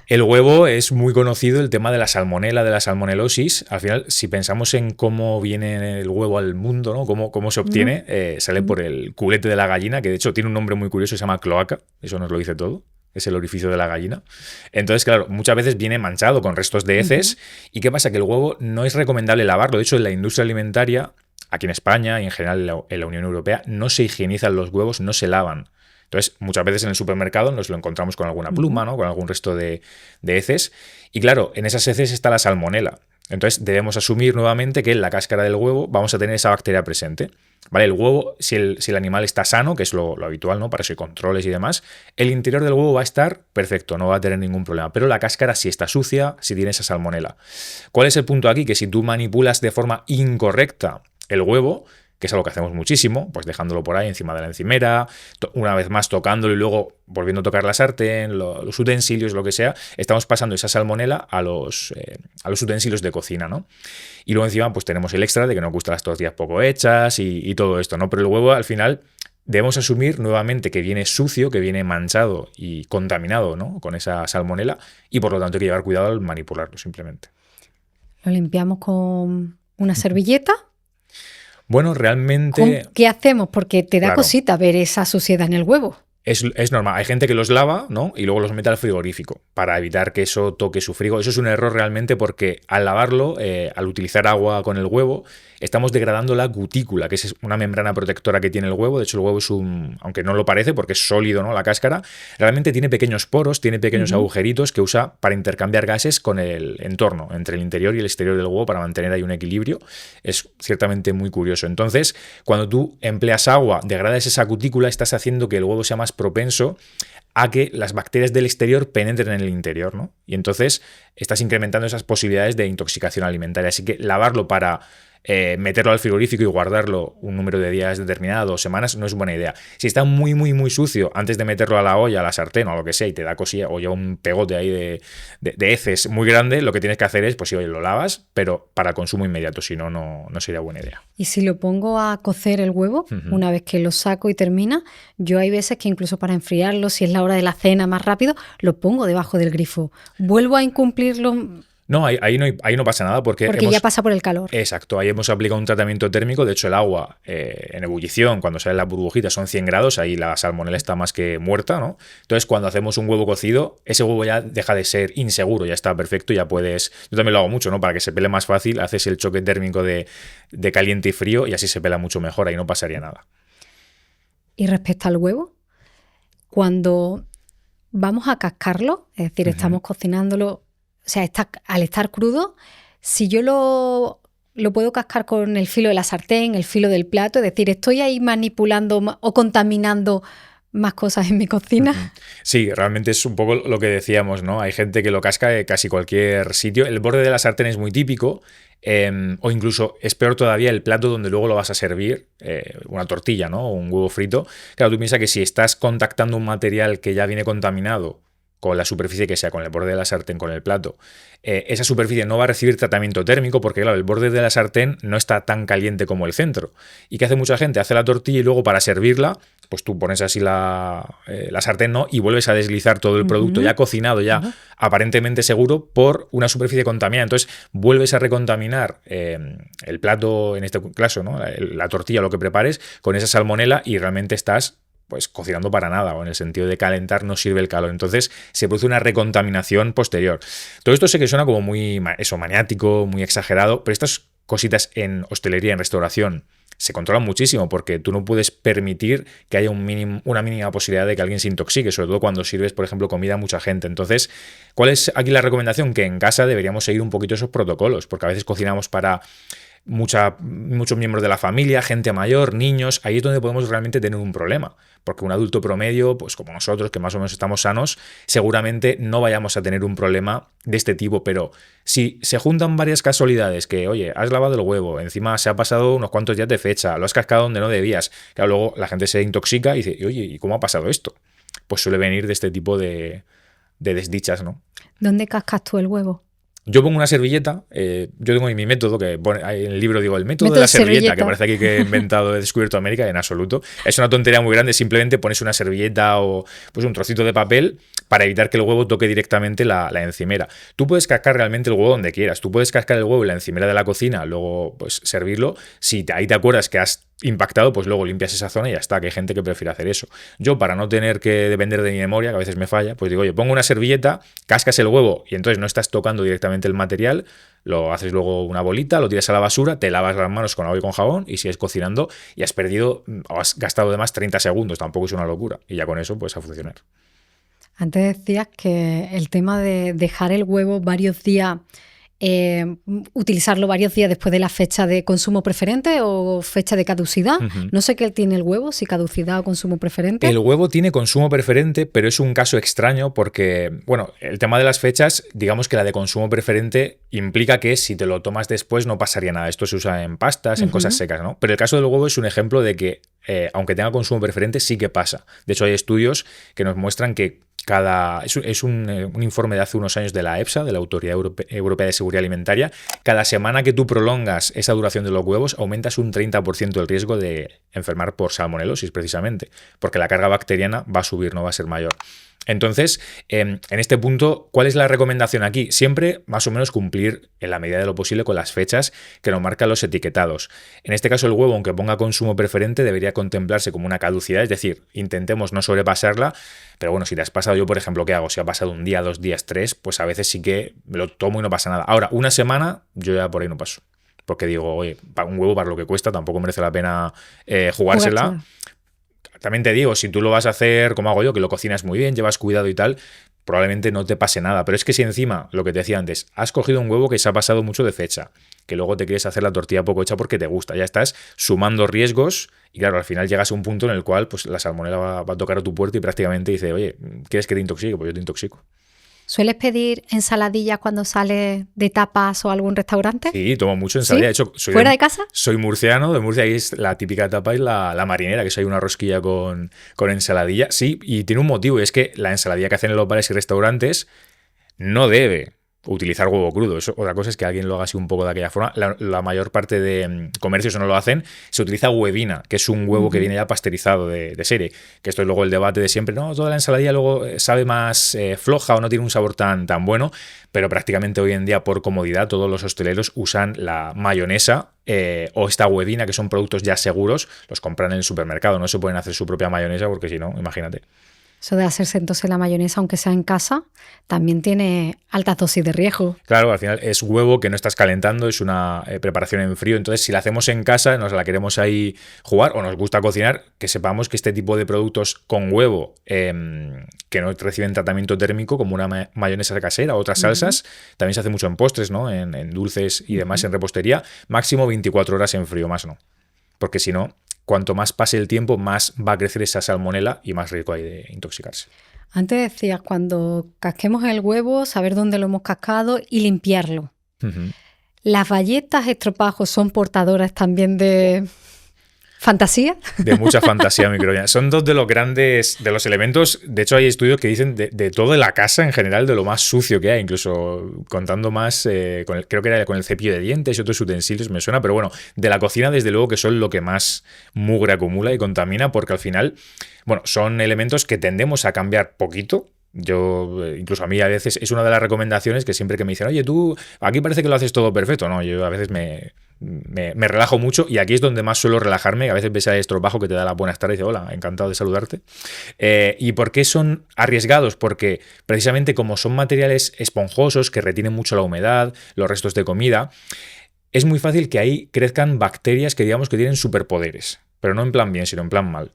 Speaker 2: El huevo es muy conocido, el tema de la salmonela, de la salmonelosis. Al final, si pensamos en cómo viene el huevo al mundo, ¿no? Cómo se obtiene, sale por el culete de la gallina, que de hecho tiene un nombre muy curioso, se llama cloaca, eso nos lo dice todo. Es el orificio de la gallina. Entonces, claro, muchas veces viene manchado con restos de heces. ¿Y qué pasa? Que el huevo no es recomendable lavarlo. De hecho, en la industria alimentaria, aquí en España y en general en la Unión Europea, no se higienizan los huevos, no se lavan. Entonces, muchas veces en el supermercado nos lo encontramos con alguna pluma, ¿no? Con algún resto de heces. Y claro, en esas heces está la salmonela. Entonces, debemos asumir nuevamente que en la cáscara del huevo vamos a tener esa bacteria presente. ¿Vale? El huevo, si el animal está sano, que es lo habitual, ¿no? Para esos controles y demás, el interior del huevo va a estar perfecto, no va a tener ningún problema. Pero la cáscara sí está sucia, si tiene esa salmonela. ¿Cuál es el punto aquí? Que si tú manipulas de forma incorrecta el huevo, que es algo que hacemos muchísimo, pues dejándolo por ahí encima de la encimera, una vez más tocándolo y luego volviendo a tocar la sartén, los utensilios, lo que sea, estamos pasando esa salmonela a los utensilios de cocina, ¿no? Y luego encima pues tenemos el extra de que nos gustan las tortillas poco hechas y todo esto, ¿no? Pero el huevo al final debemos asumir nuevamente que viene sucio, que viene manchado y contaminado, ¿no? Con esa salmonela y por lo tanto hay que llevar cuidado al manipularlo simplemente.
Speaker 1: Lo limpiamos con una servilleta.
Speaker 2: Bueno, realmente...
Speaker 1: ¿Qué hacemos? Porque te da
Speaker 2: Claro.
Speaker 1: cosita ver esa suciedad en el huevo.
Speaker 2: Es normal. Hay gente que los lava, ¿no? Y luego los mete al frigorífico para evitar que eso toque su frigo. Eso es un error realmente porque al lavarlo, al utilizar agua con el huevo, estamos degradando la cutícula, que es una membrana protectora que tiene el huevo. De hecho, el huevo es aunque no lo parece porque es sólido, ¿no? La cáscara, realmente tiene pequeños poros, tiene pequeños agujeritos que usa para intercambiar gases con el entorno, entre el interior y el exterior del huevo para mantener ahí un equilibrio. Es ciertamente muy curioso. Entonces, cuando tú empleas agua, degradas esa cutícula, estás haciendo que el huevo sea más propenso a que las bacterias del exterior penetren en el interior, ¿no? Y entonces estás incrementando esas posibilidades de intoxicación alimentaria. Así que lavarlo para meterlo al frigorífico y guardarlo un número de días determinado, semanas, no es buena idea. Si está muy, muy, muy sucio, antes de meterlo a la olla, a la sartén o a lo que sea, y te da cosilla o lleva un pegote ahí de heces muy grande, lo que tienes que hacer es, pues sí, oye, lo lavas, pero para consumo inmediato, si no, no sería buena idea.
Speaker 1: Y si lo pongo a cocer el huevo, una vez que lo saco y termina, yo hay veces que incluso para enfriarlo, si es la hora de la cena más rápido, lo pongo debajo del grifo. Vuelvo a incumplirlo...
Speaker 2: No, ahí no pasa nada porque
Speaker 1: ya pasa por el calor.
Speaker 2: Exacto, ahí hemos aplicado un tratamiento térmico. De hecho, el agua en ebullición, cuando salen las burbujitas, son 100 grados, ahí la salmonela está más que muerta, ¿no? Entonces, cuando hacemos un huevo cocido, ese huevo ya deja de ser inseguro, ya está perfecto, ya puedes... Yo también lo hago mucho, ¿no? Para que se pele más fácil, haces el choque térmico de caliente y frío y así se pela mucho mejor, ahí no pasaría nada.
Speaker 1: Y respecto al huevo, cuando vamos a cascarlo, es decir, estamos cocinándolo, o sea, al estar crudo, si yo lo puedo cascar con el filo de la sartén, el filo del plato, es decir, estoy ahí manipulando o contaminando más cosas en mi cocina.
Speaker 2: Sí, realmente es un poco lo que decíamos, ¿no? Hay gente que lo casca en casi cualquier sitio. El borde de la sartén es muy típico, o incluso es peor todavía el plato donde luego lo vas a servir, una tortilla, ¿no? O un huevo frito. Claro, tú piensas que si estás contactando un material que ya viene contaminado con la superficie que sea, con el borde de la sartén, con el plato, esa superficie no va a recibir tratamiento térmico porque, claro, el borde de la sartén no está tan caliente como el centro. ¿Y qué hace mucha gente? Hace la tortilla y luego para servirla, pues tú pones así la sartén, ¿no? Y vuelves a deslizar todo el producto ya cocinado, ya aparentemente seguro, por una superficie contaminada. Entonces vuelves a recontaminar el plato, en este caso, ¿no? La tortilla, lo que prepares, con esa salmonela y realmente estás pues cocinando para nada, o en el sentido de calentar no sirve el calor. Entonces se produce una recontaminación posterior. Todo esto sé que suena como muy maniático, muy exagerado, pero estas cositas en hostelería, en restauración, se controlan muchísimo porque tú no puedes permitir que haya una mínima posibilidad de que alguien se intoxique, sobre todo cuando sirves, por ejemplo, comida a mucha gente. Entonces, ¿cuál es aquí la recomendación? Que en casa deberíamos seguir un poquito esos protocolos, porque a veces cocinamos para muchos miembros de la familia, gente mayor, niños. Ahí es donde podemos realmente tener un problema, porque un adulto promedio, pues como nosotros, que más o menos estamos sanos, seguramente no vayamos a tener un problema de este tipo. Pero si se juntan varias casualidades, que oye, has lavado el huevo, encima se ha pasado unos cuantos días de fecha, lo has cascado donde no debías, claro, luego la gente se intoxica y dice, oye, ¿y cómo ha pasado esto? Pues suele venir de este tipo de desdichas, ¿no?
Speaker 1: ¿Dónde cascas tú el huevo?
Speaker 2: Yo pongo una servilleta, yo tengo mi método, que pone ahí en el libro digo, el método de la servilleta, que parece aquí que he inventado, he descubierto América, en absoluto. Es una tontería muy grande, simplemente pones una servilleta o pues un trocito de papel para evitar que el huevo toque directamente la encimera. Tú puedes cascar realmente el huevo donde quieras, tú puedes cascar el huevo en la encimera de la cocina, luego pues servirlo. Si ahí te acuerdas que has impactado, pues luego limpias esa zona y ya está, que hay gente que prefiere hacer eso. Yo, para no tener que depender de mi memoria, que a veces me falla, pues digo, oye, pongo una servilleta, cascas el huevo y entonces no estás tocando directamente el material, lo haces luego una bolita, lo tiras a la basura, te lavas las manos con agua y con jabón y sigues cocinando y has perdido o has gastado además 30 segundos, tampoco es una locura, y ya con eso pues a funcionar.
Speaker 1: Antes decías que el tema de dejar el huevo varios días, utilizarlo varios días después de la fecha de consumo preferente o fecha de caducidad. No sé qué tiene el huevo, si caducidad o consumo preferente.
Speaker 2: El huevo tiene consumo preferente, pero es un caso extraño porque, bueno, el tema de las fechas, digamos que la de consumo preferente implica que si te lo tomas después no pasaría nada. Esto se usa en pastas, en cosas secas, ¿no? Pero el caso del huevo es un ejemplo de que, aunque tenga consumo preferente, sí que pasa. De hecho, hay estudios que nos muestran que es un informe de hace unos años de la EFSA, de la Autoridad Europea de Seguridad Alimentaria. Cada semana que tú prolongas esa duración de los huevos, aumentas un 30% el riesgo de enfermar por salmonelosis, precisamente, porque la carga bacteriana va a subir, no va a ser mayor. Entonces, en este punto, ¿cuál es la recomendación aquí? Siempre más o menos cumplir en la medida de lo posible con las fechas que nos marcan los etiquetados. En este caso, el huevo, aunque ponga consumo preferente, debería contemplarse como una caducidad, es decir, intentemos no sobrepasarla, pero bueno, si te has pasado, yo por ejemplo, ¿qué hago? Si ha pasado un día, 2 días, 3, pues a veces sí que me lo tomo y no pasa nada. Ahora, una semana, yo ya por ahí no paso, porque digo, oye, un huevo para lo que cuesta, tampoco merece la pena jugársela. También te digo, si tú lo vas a hacer como hago yo, que lo cocinas muy bien, llevas cuidado y tal, probablemente no te pase nada. Pero es que si encima, lo que te decía antes, has cogido un huevo que se ha pasado mucho de fecha, que luego te quieres hacer la tortilla poco hecha porque te gusta, ya estás sumando riesgos y claro, al final llegas a un punto en el cual pues la salmonela va a tocar a tu puerta y prácticamente dice, oye, ¿quieres que te intoxique? Pues yo te intoxico.
Speaker 1: ¿Sueles pedir ensaladillas cuando sales de tapas o algún restaurante?
Speaker 2: Sí, tomo mucho ensalada.
Speaker 1: ¿Sí?
Speaker 2: De hecho,
Speaker 1: ¿Fuera de casa?
Speaker 2: Soy murciano, de Murcia, y es la típica tapa es la marinera, que es ahí una rosquilla con ensaladilla. Sí, y tiene un motivo, y es que la ensaladilla que hacen en los bares y restaurantes no debe utilizar huevo crudo. Eso, otra cosa es que alguien lo haga así un poco de aquella forma. La mayor parte de comercios no lo hacen. Se utiliza huevina, que es un huevo que viene ya pasteurizado de serie. Que esto es luego el debate de siempre. No, toda la ensaladilla luego sabe más floja o no tiene un sabor tan bueno. Pero prácticamente hoy en día, por comodidad, todos los hosteleros usan la mayonesa o esta huevina, que son productos ya seguros. Los compran en el supermercado. No se pueden hacer su propia mayonesa porque si no, imagínate.
Speaker 1: Eso de hacerse entonces la mayonesa, aunque sea en casa, también tiene altas dosis de riesgo.
Speaker 2: Claro, al final es huevo que no estás calentando, es una preparación en frío. Entonces, si la hacemos en casa, nos la queremos ahí jugar o nos gusta cocinar, que sepamos que este tipo de productos con huevo que no reciben tratamiento térmico, como una mayonesa casera o otras salsas, también se hace mucho en postres, ¿no? En dulces y demás, en repostería, máximo 24 horas en frío, más no. Porque si no, cuanto más pase el tiempo, más va a crecer esa salmonela y más riesgo hay de intoxicarse.
Speaker 1: Antes decías, cuando casquemos el huevo, saber dónde lo hemos cascado y limpiarlo. ¿Las bayetas estropajos son portadoras también de fantasía?
Speaker 2: De mucha fantasía microbiana. Son dos de los grandes, de los elementos. De hecho, hay estudios que dicen de toda la casa en general, de lo más sucio que hay, incluso contando más, creo que era con el cepillo de dientes y otros utensilios, me suena, pero bueno, de la cocina, desde luego que son lo que más mugre acumula y contamina, porque al final, bueno, son elementos que tendemos a cambiar poquito. Yo, incluso a mí a veces, es una de las recomendaciones que siempre que me dicen, oye, tú, aquí parece que lo haces todo perfecto. No, yo a veces me relajo mucho y aquí es donde más suelo relajarme. A veces ves al estropajo que te da la buenas tardes y dice, hola, encantado de saludarte. ¿Y por qué son arriesgados? Porque precisamente como son materiales esponjosos que retienen mucho la humedad, los restos de comida, es muy fácil que ahí crezcan bacterias que digamos que tienen superpoderes, pero no en plan bien, sino en plan mal.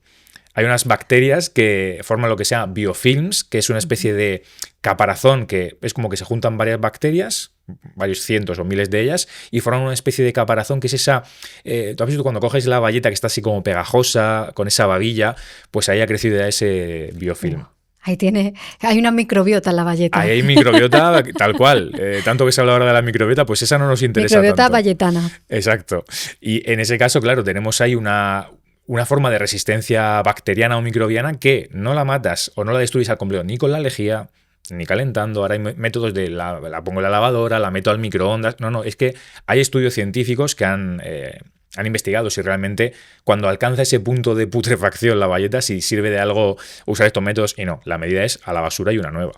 Speaker 2: Hay unas bacterias que forman lo que se llama biofilms, que es una especie de caparazón que es como que se juntan varias bacterias, varios cientos o miles de ellas, y forman una especie de caparazón que es esa... ¿tú has visto cuando coges la bayeta que está así como pegajosa, con esa babilla? Pues ahí ha crecido ya ese biofilm.
Speaker 1: Hay una microbiota en la bayeta.
Speaker 2: Ahí hay microbiota tal cual. Tanto que se habla ahora de la microbiota, pues esa no nos interesa
Speaker 1: microbiota
Speaker 2: tanto.
Speaker 1: bayetana.
Speaker 2: Exacto. Y en ese caso, claro, tenemos ahí una forma de resistencia bacteriana o microbiana que no la matas o no la destruyes al completo ni con la lejía, ni calentando. Ahora hay métodos de la pongo en la lavadora, la meto al microondas. No, es que hay estudios científicos que han investigado si realmente cuando alcanza ese punto de putrefacción la bayeta, si sirve de algo usar estos métodos, y no, la medida es a la basura y una nueva.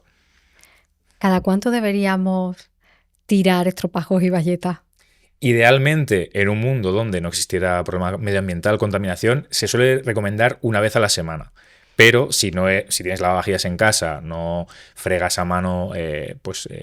Speaker 1: ¿Cada cuánto deberíamos tirar estropajos y bayetas?
Speaker 2: Idealmente, en un mundo donde no existiera problema medioambiental, contaminación, se suele recomendar una vez a la semana. Pero si tienes lavavajillas en casa, no fregas a mano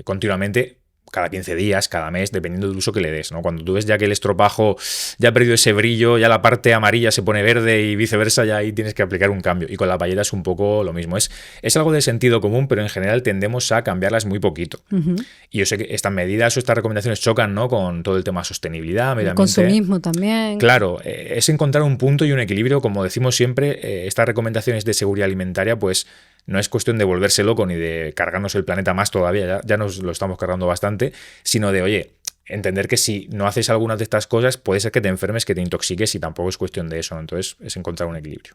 Speaker 2: continuamente, cada 15 días, cada mes, dependiendo del uso que le des, ¿no? Cuando tú ves ya que el estropajo ya ha perdido ese brillo, ya la parte amarilla se pone verde y viceversa, ya ahí tienes que aplicar un cambio. Y con la bayeta es un poco lo mismo. Es algo de sentido común, pero en general tendemos a cambiarlas muy poquito. Uh-huh. Y yo sé que estas medidas o estas recomendaciones chocan, ¿no?, con todo el tema sostenibilidad, medio ambiente.
Speaker 1: El consumismo también.
Speaker 2: Claro, es encontrar un punto y un equilibrio. Como decimos siempre, estas recomendaciones de seguridad alimentaria, pues no es cuestión de volverse loco ni de cargarnos el planeta más todavía, ya nos lo estamos cargando bastante, sino de, oye, entender que si no haces alguna de estas cosas puede ser que te enfermes, que te intoxiques, y tampoco es cuestión de eso, ¿no? Entonces es encontrar un equilibrio.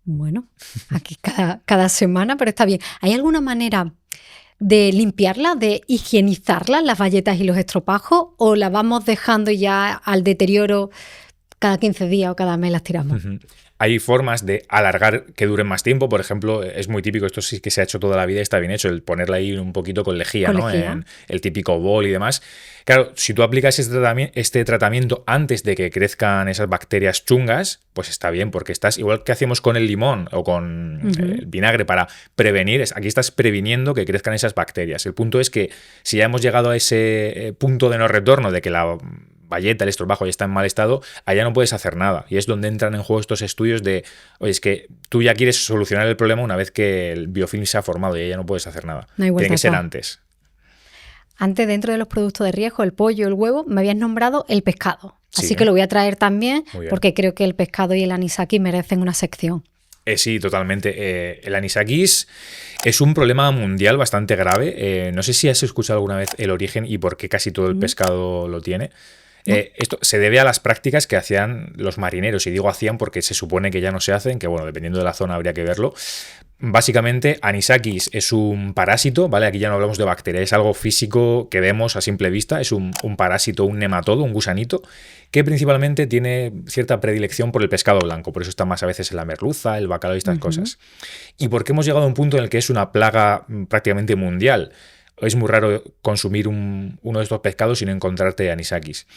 Speaker 1: Bueno, aquí cada semana, pero está bien. ¿Hay alguna manera de limpiarlas, de higienizarlas, las bayetas y los estropajos, o las vamos dejando ya al deterioro cada 15 días o cada mes las tiramos?
Speaker 2: Uh-huh. Hay formas de alargar que duren más tiempo. Por ejemplo, es muy típico, esto sí que se ha hecho toda la vida y está bien hecho, el ponerla ahí un poquito con lejía, ¿no? En el típico bol y demás. Claro, si tú aplicas este tratamiento antes de que crezcan esas bacterias chungas, pues está bien, porque estás, igual que hacemos con el limón o con el vinagre para prevenir, aquí estás previniendo que crezcan esas bacterias. El punto es que si ya hemos llegado a ese punto de no retorno, de que la bayeta, el estropajo ya está en mal estado, allá no puedes hacer nada. Y es donde entran en juego estos estudios de, oye, es que tú ya quieres solucionar el problema una vez que el biofilm se ha formado y ya no puedes hacer nada.
Speaker 1: No hay vuelta.
Speaker 2: Tiene que ser antes.
Speaker 1: Antes, dentro de los productos de riesgo, el pollo, el huevo, me habías nombrado el pescado. Así que lo voy a traer también, porque creo que el pescado y el anisakis merecen una sección.
Speaker 2: Sí, totalmente. El anisakis es un problema mundial bastante grave. No sé si has escuchado alguna vez el origen y por qué casi todo el pescado lo tiene. Esto se debe a las prácticas que hacían los marineros, y digo hacían porque se supone que ya no se hacen, que bueno, dependiendo de la zona habría que verlo. Básicamente, anisakis es un parásito, ¿vale? Aquí ya no hablamos de bacteria, es algo físico que vemos a simple vista, es un parásito, un nematodo, un gusanito, que principalmente tiene cierta predilección por el pescado blanco, por eso está más a veces en la merluza, el bacalao y estas cosas. ¿Y por qué hemos llegado a un punto en el que es una plaga prácticamente mundial? Es muy raro consumir uno de estos pescados sin encontrarte anisakis.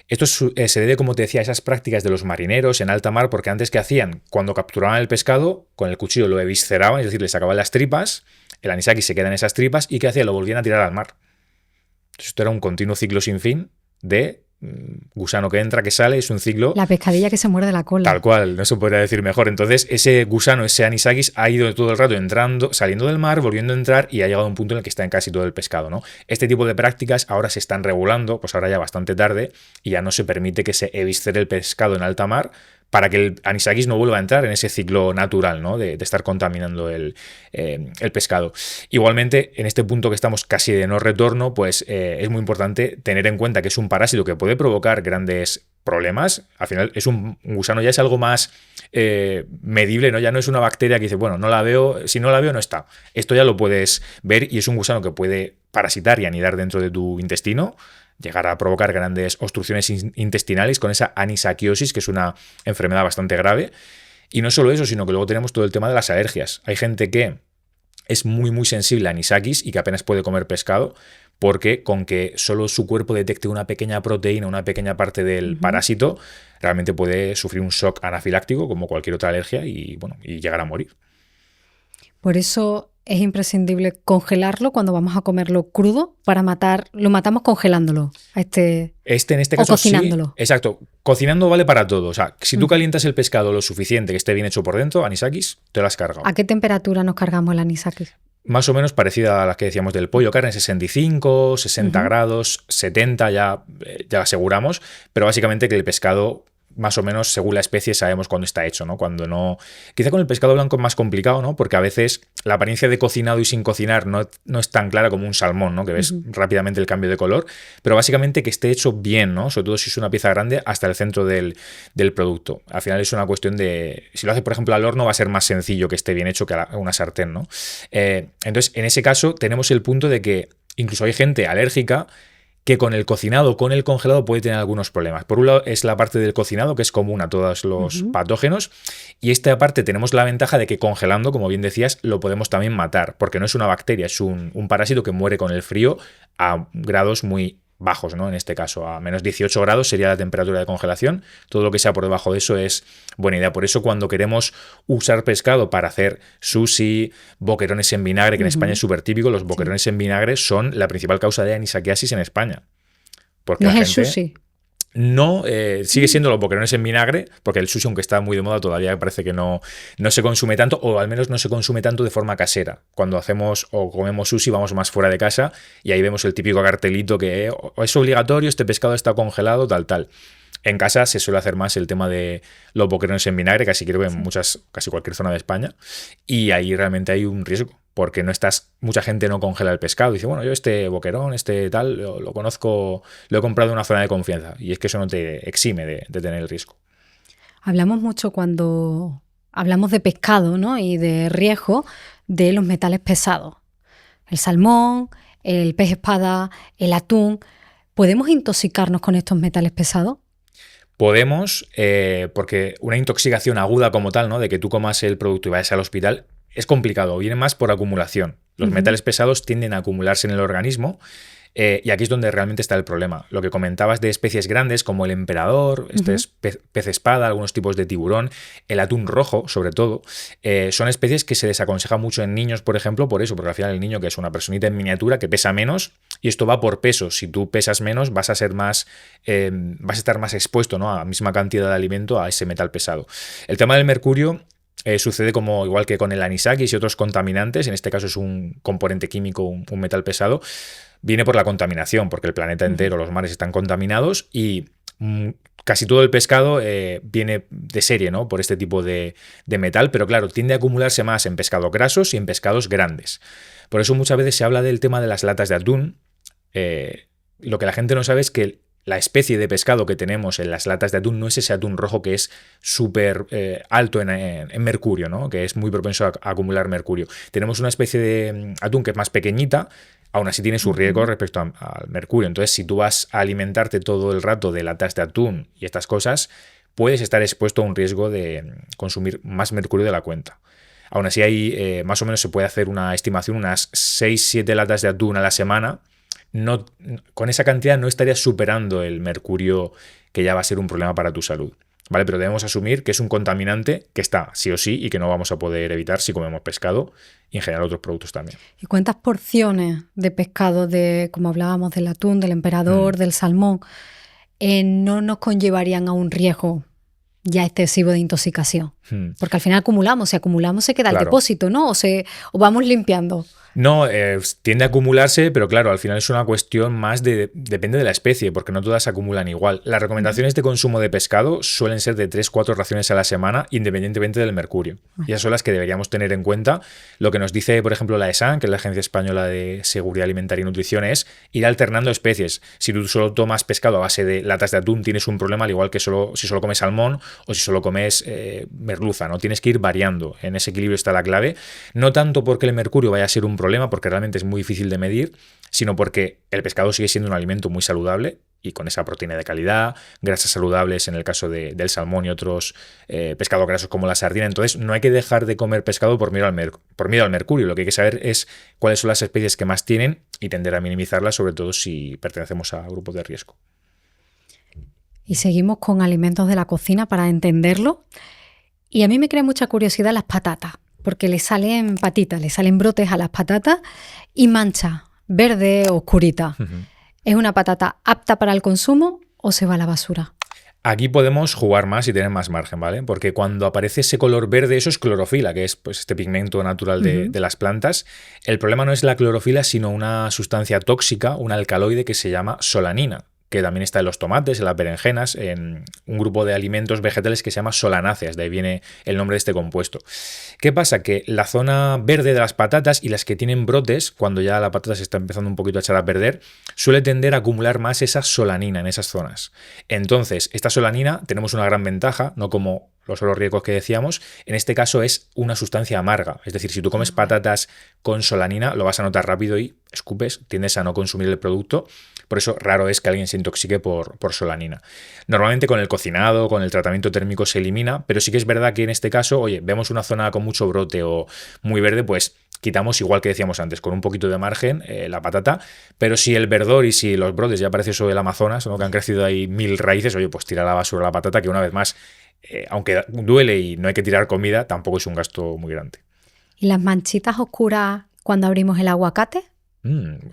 Speaker 2: Esto se debe, como te decía, a esas prácticas de los marineros en alta mar, porque antes, ¿qué hacían? Cuando capturaban el pescado, con el cuchillo lo evisceraban, es decir, le sacaban las tripas, el anisakis se queda en esas tripas, y ¿qué hacían? Lo volvían a tirar al mar. Entonces, esto era un continuo ciclo sin fin de gusano que entra, que sale, es un ciclo...
Speaker 1: La pescadilla que se muerde la cola.
Speaker 2: Tal cual, no se podría decir mejor. Entonces, ese gusano, ese anisakis, ha ido todo el rato entrando, saliendo del mar, volviendo a entrar, y ha llegado a un punto en el que está en casi todo el pescado, ¿no? Este tipo de prácticas ahora se están regulando, pues ahora ya bastante tarde, y ya no se permite que se eviscere el pescado en alta mar para que el anisakis no vuelva a entrar en ese ciclo natural, ¿no? De estar contaminando el pescado. Igualmente, en este punto que estamos casi de no retorno, pues es muy importante tener en cuenta que es un parásito que puede provocar grandes problemas. Al final es un gusano, ya es algo más medible, ¿no? Ya no es una bacteria que dice, bueno, no la veo, si no la veo no está. Esto ya lo puedes ver, y es un gusano que puede parasitar y anidar dentro de tu intestino, llegar a provocar grandes obstrucciones intestinales con esa anisakiosis, que es una enfermedad bastante grave. Y no solo eso, sino que luego tenemos todo el tema de las alergias. Hay gente que es muy, muy sensible a anisakis y que apenas puede comer pescado, porque con que solo su cuerpo detecte una pequeña proteína, una pequeña parte del parásito, realmente puede sufrir un shock anafiláctico como cualquier otra alergia y, bueno, y llegar a morir.
Speaker 1: Por eso es imprescindible congelarlo cuando vamos a comerlo crudo para lo matamos congelándolo
Speaker 2: en este caso
Speaker 1: o cocinándolo.
Speaker 2: Sí, exacto. Cocinando vale para todo. O sea, si tú calientas el pescado lo suficiente que esté bien hecho por dentro, anisakis, te lo has cargado.
Speaker 1: ¿A qué temperatura nos cargamos el anisakis?
Speaker 2: Más o menos parecida a las que decíamos del pollo, carne 65, 60 grados, 70 ya aseguramos, pero básicamente que el pescado, más o menos, según la especie, sabemos cuándo está hecho, ¿no? Cuando no. Quizá con el pescado blanco es más complicado, ¿no? Porque a veces la apariencia de cocinado y sin cocinar no es tan clara como un salmón, ¿no? Que ves rápidamente el cambio de color, pero básicamente que esté hecho bien, ¿no? Sobre todo si es una pieza grande, hasta el centro del producto. Al final es una cuestión de. Si lo haces, por ejemplo, al horno, va a ser más sencillo que esté bien hecho que a una sartén, ¿no? Entonces, en ese caso, tenemos el punto de que incluso hay gente alérgica que con el cocinado o con el congelado puede tener algunos problemas. Por un lado es la parte del cocinado, que es común a todos los patógenos, y esta parte tenemos la ventaja de que congelando, como bien decías, lo podemos también matar, porque no es una bacteria, es un parásito que muere con el frío a grados muy bajos, ¿no? En este caso, a menos 18 grados sería la temperatura de congelación. Todo lo que sea por debajo de eso es buena idea. Por eso, cuando queremos usar pescado para hacer sushi, boquerones en vinagre, que en España es súper típico, los boquerones en vinagre son la principal causa de anisakiasis en España. Porque
Speaker 1: no
Speaker 2: la
Speaker 1: es
Speaker 2: gente,
Speaker 1: el sushi.
Speaker 2: No, sigue siendo los boquerones en vinagre, porque el sushi, aunque está muy de moda, todavía parece que no se consume tanto, o al menos no se consume tanto de forma casera. Cuando hacemos o comemos sushi, vamos más fuera de casa y ahí vemos el típico cartelito que es obligatorio, este pescado está congelado, tal. En casa se suele hacer más el tema de los boquerones en vinagre, casi creo que en casi cualquier zona de España, y ahí realmente hay un riesgo, porque mucha gente no congela el pescado. Dice, bueno, yo este boquerón, tal, lo conozco, lo he comprado en una zona de confianza, y es que eso no te exime de tener el riesgo.
Speaker 1: Hablamos mucho cuando hablamos de pescado, ¿no? Y de riesgo de los metales pesados. El salmón, el pez espada, el atún. ¿Podemos intoxicarnos con estos metales pesados?
Speaker 2: Podemos, porque una intoxicación aguda como tal, ¿no? De que tú comas el producto y vayas al hospital, es complicado, viene más por acumulación. Los metales pesados tienden a acumularse en el organismo, y aquí es donde realmente está el problema. Lo que comentabas de especies grandes como el emperador, es pez espada, algunos tipos de tiburón, el atún rojo sobre todo, son especies que se desaconseja mucho en niños, por ejemplo, por eso, porque al final el niño, que es una personita en miniatura que pesa menos, y esto va por peso. Si tú pesas menos, vas a estar más expuesto, ¿no? A la misma cantidad de alimento a ese metal pesado. El tema del mercurio sucede como igual que con el anisakis y otros contaminantes, en este caso es un componente químico, un metal pesado, viene por la contaminación, porque el planeta entero, los mares están contaminados y casi todo el pescado viene de serie, ¿no? Por este tipo de metal, pero claro, tiende a acumularse más en pescados grasos y en pescados grandes. Por eso muchas veces se habla del tema de las latas de atún. Lo que la gente no sabe es que la especie de pescado que tenemos en las latas de atún no es ese atún rojo que es súper alto en mercurio, ¿no? Que es muy propenso a acumular mercurio. Tenemos una especie de atún que es más pequeñita, aún así tiene su riesgo respecto al mercurio. Entonces, si tú vas a alimentarte todo el rato de latas de atún y estas cosas, puedes estar expuesto a un riesgo de consumir más mercurio de la cuenta. Aún así, ahí más o menos se puede hacer una estimación, unas 6-7 latas de atún a la semana. No, con esa cantidad no estarías superando el mercurio, que ya va a ser un problema para tu salud, ¿vale? Pero debemos asumir que es un contaminante que está sí o sí y que no vamos a poder evitar si comemos pescado y en general otros productos también.
Speaker 1: ¿Y cuántas porciones de pescado, como hablábamos del atún, del emperador, del salmón, no nos conllevarían a un riesgo ya excesivo de intoxicación? Porque al final acumulamos, si acumulamos se queda el depósito, ¿no? O vamos limpiando.
Speaker 2: No, tiende a acumularse, pero claro, al final es una cuestión más depende de la especie, porque no todas se acumulan igual. Las recomendaciones de consumo de pescado suelen ser de 3-4 raciones a la semana, independientemente del mercurio. Y esas son las que deberíamos tener en cuenta. Lo que nos dice, por ejemplo, la ESAN, que es la Agencia Española de Seguridad Alimentaria y Nutrición, es ir alternando especies. Si tú solo tomas pescado a base de latas de atún, tienes un problema, al igual que si solo comes salmón o si solo comes merluza, ¿no? Tienes que ir variando. En ese equilibrio está la clave. No tanto porque el mercurio vaya a ser un problema, porque realmente es muy difícil de medir, sino porque el pescado sigue siendo un alimento muy saludable y con esa proteína de calidad, grasas saludables en el caso del salmón y otros pescados grasos como la sardina. Entonces no hay que dejar de comer pescado por miedo al mercurio. Lo que hay que saber es cuáles son las especies que más tienen y tender a minimizarlas, sobre todo si pertenecemos a grupos de riesgo.
Speaker 1: Y seguimos con alimentos de la cocina para entenderlo. Y a mí me crea mucha curiosidad las patatas, porque le salen patitas, le salen brotes a las patatas y mancha verde oscurita. ¿Es una patata apta para el consumo o se va a la basura?
Speaker 2: Aquí podemos jugar más y tener más margen, ¿vale? Porque cuando aparece ese color verde, eso es clorofila, que es pues, este pigmento natural de las plantas. El problema no es la clorofila, sino una sustancia tóxica, un alcaloide que se llama solanina, que también está en los tomates, en las berenjenas, en un grupo de alimentos vegetales que se llama solanáceas, de ahí viene el nombre de este compuesto. ¿Qué pasa? Que la zona verde de las patatas y las que tienen brotes, cuando ya la patata se está empezando un poquito a echar a perder, suele tender a acumular más esa solanina en esas zonas. Entonces, esta solanina tenemos una gran ventaja, no como los oros riecos que decíamos, en este caso es una sustancia amarga. Es decir, si tú comes patatas con solanina, lo vas a notar rápido y escupes, tiendes a no consumir el producto. Por eso raro es que alguien se intoxique por solanina. Normalmente con el cocinado, con el tratamiento térmico se elimina, pero sí que es verdad que en este caso, oye, vemos una zona con mucho brote o muy verde, pues quitamos, igual que decíamos antes, con un poquito de margen la patata, pero si el verdor y si los brotes ya aparecen sobre el Amazonas, ¿no? Que han crecido ahí 1000 raíces, oye, pues tira a la basura la patata, que una vez más, aunque duele y no hay que tirar comida, tampoco es un gasto muy grande.
Speaker 1: ¿Y las manchitas oscuras cuando abrimos el aguacate?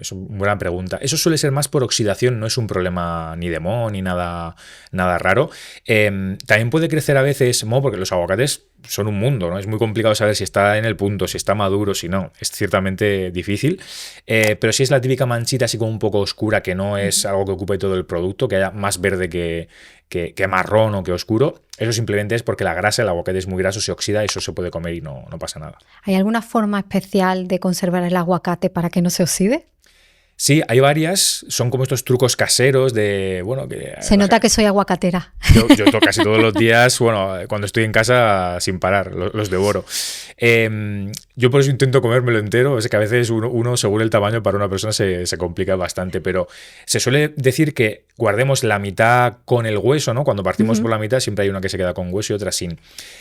Speaker 2: Es una buena pregunta. Eso suele ser más por oxidación, no es un problema ni de moho ni nada raro. También puede crecer a veces moho porque los aguacates son un mundo, ¿no? Es muy complicado saber si está en el punto, si está maduro, si no. Es ciertamente difícil. Pero si es la típica manchita así como un poco oscura, que no es algo que ocupe todo el producto, que haya más verde que marrón o que oscuro, eso simplemente es porque la grasa, el aguacate es muy graso, se oxida y eso se puede comer y no pasa nada.
Speaker 1: ¿Hay alguna forma especial de conservar el aguacate para que no se oxide?
Speaker 2: Sí, hay varias, son como estos trucos caseros de, bueno, que...
Speaker 1: Se nota que soy aguacatera.
Speaker 2: Yo casi todos los días, bueno, cuando estoy en casa sin parar, los devoro. Yo por eso intento comérmelo entero, es que a veces uno según el tamaño para una persona se complica bastante, pero se suele decir que guardemos la mitad con el hueso, ¿no? Cuando partimos por la mitad siempre hay una que se queda con hueso y otra sin.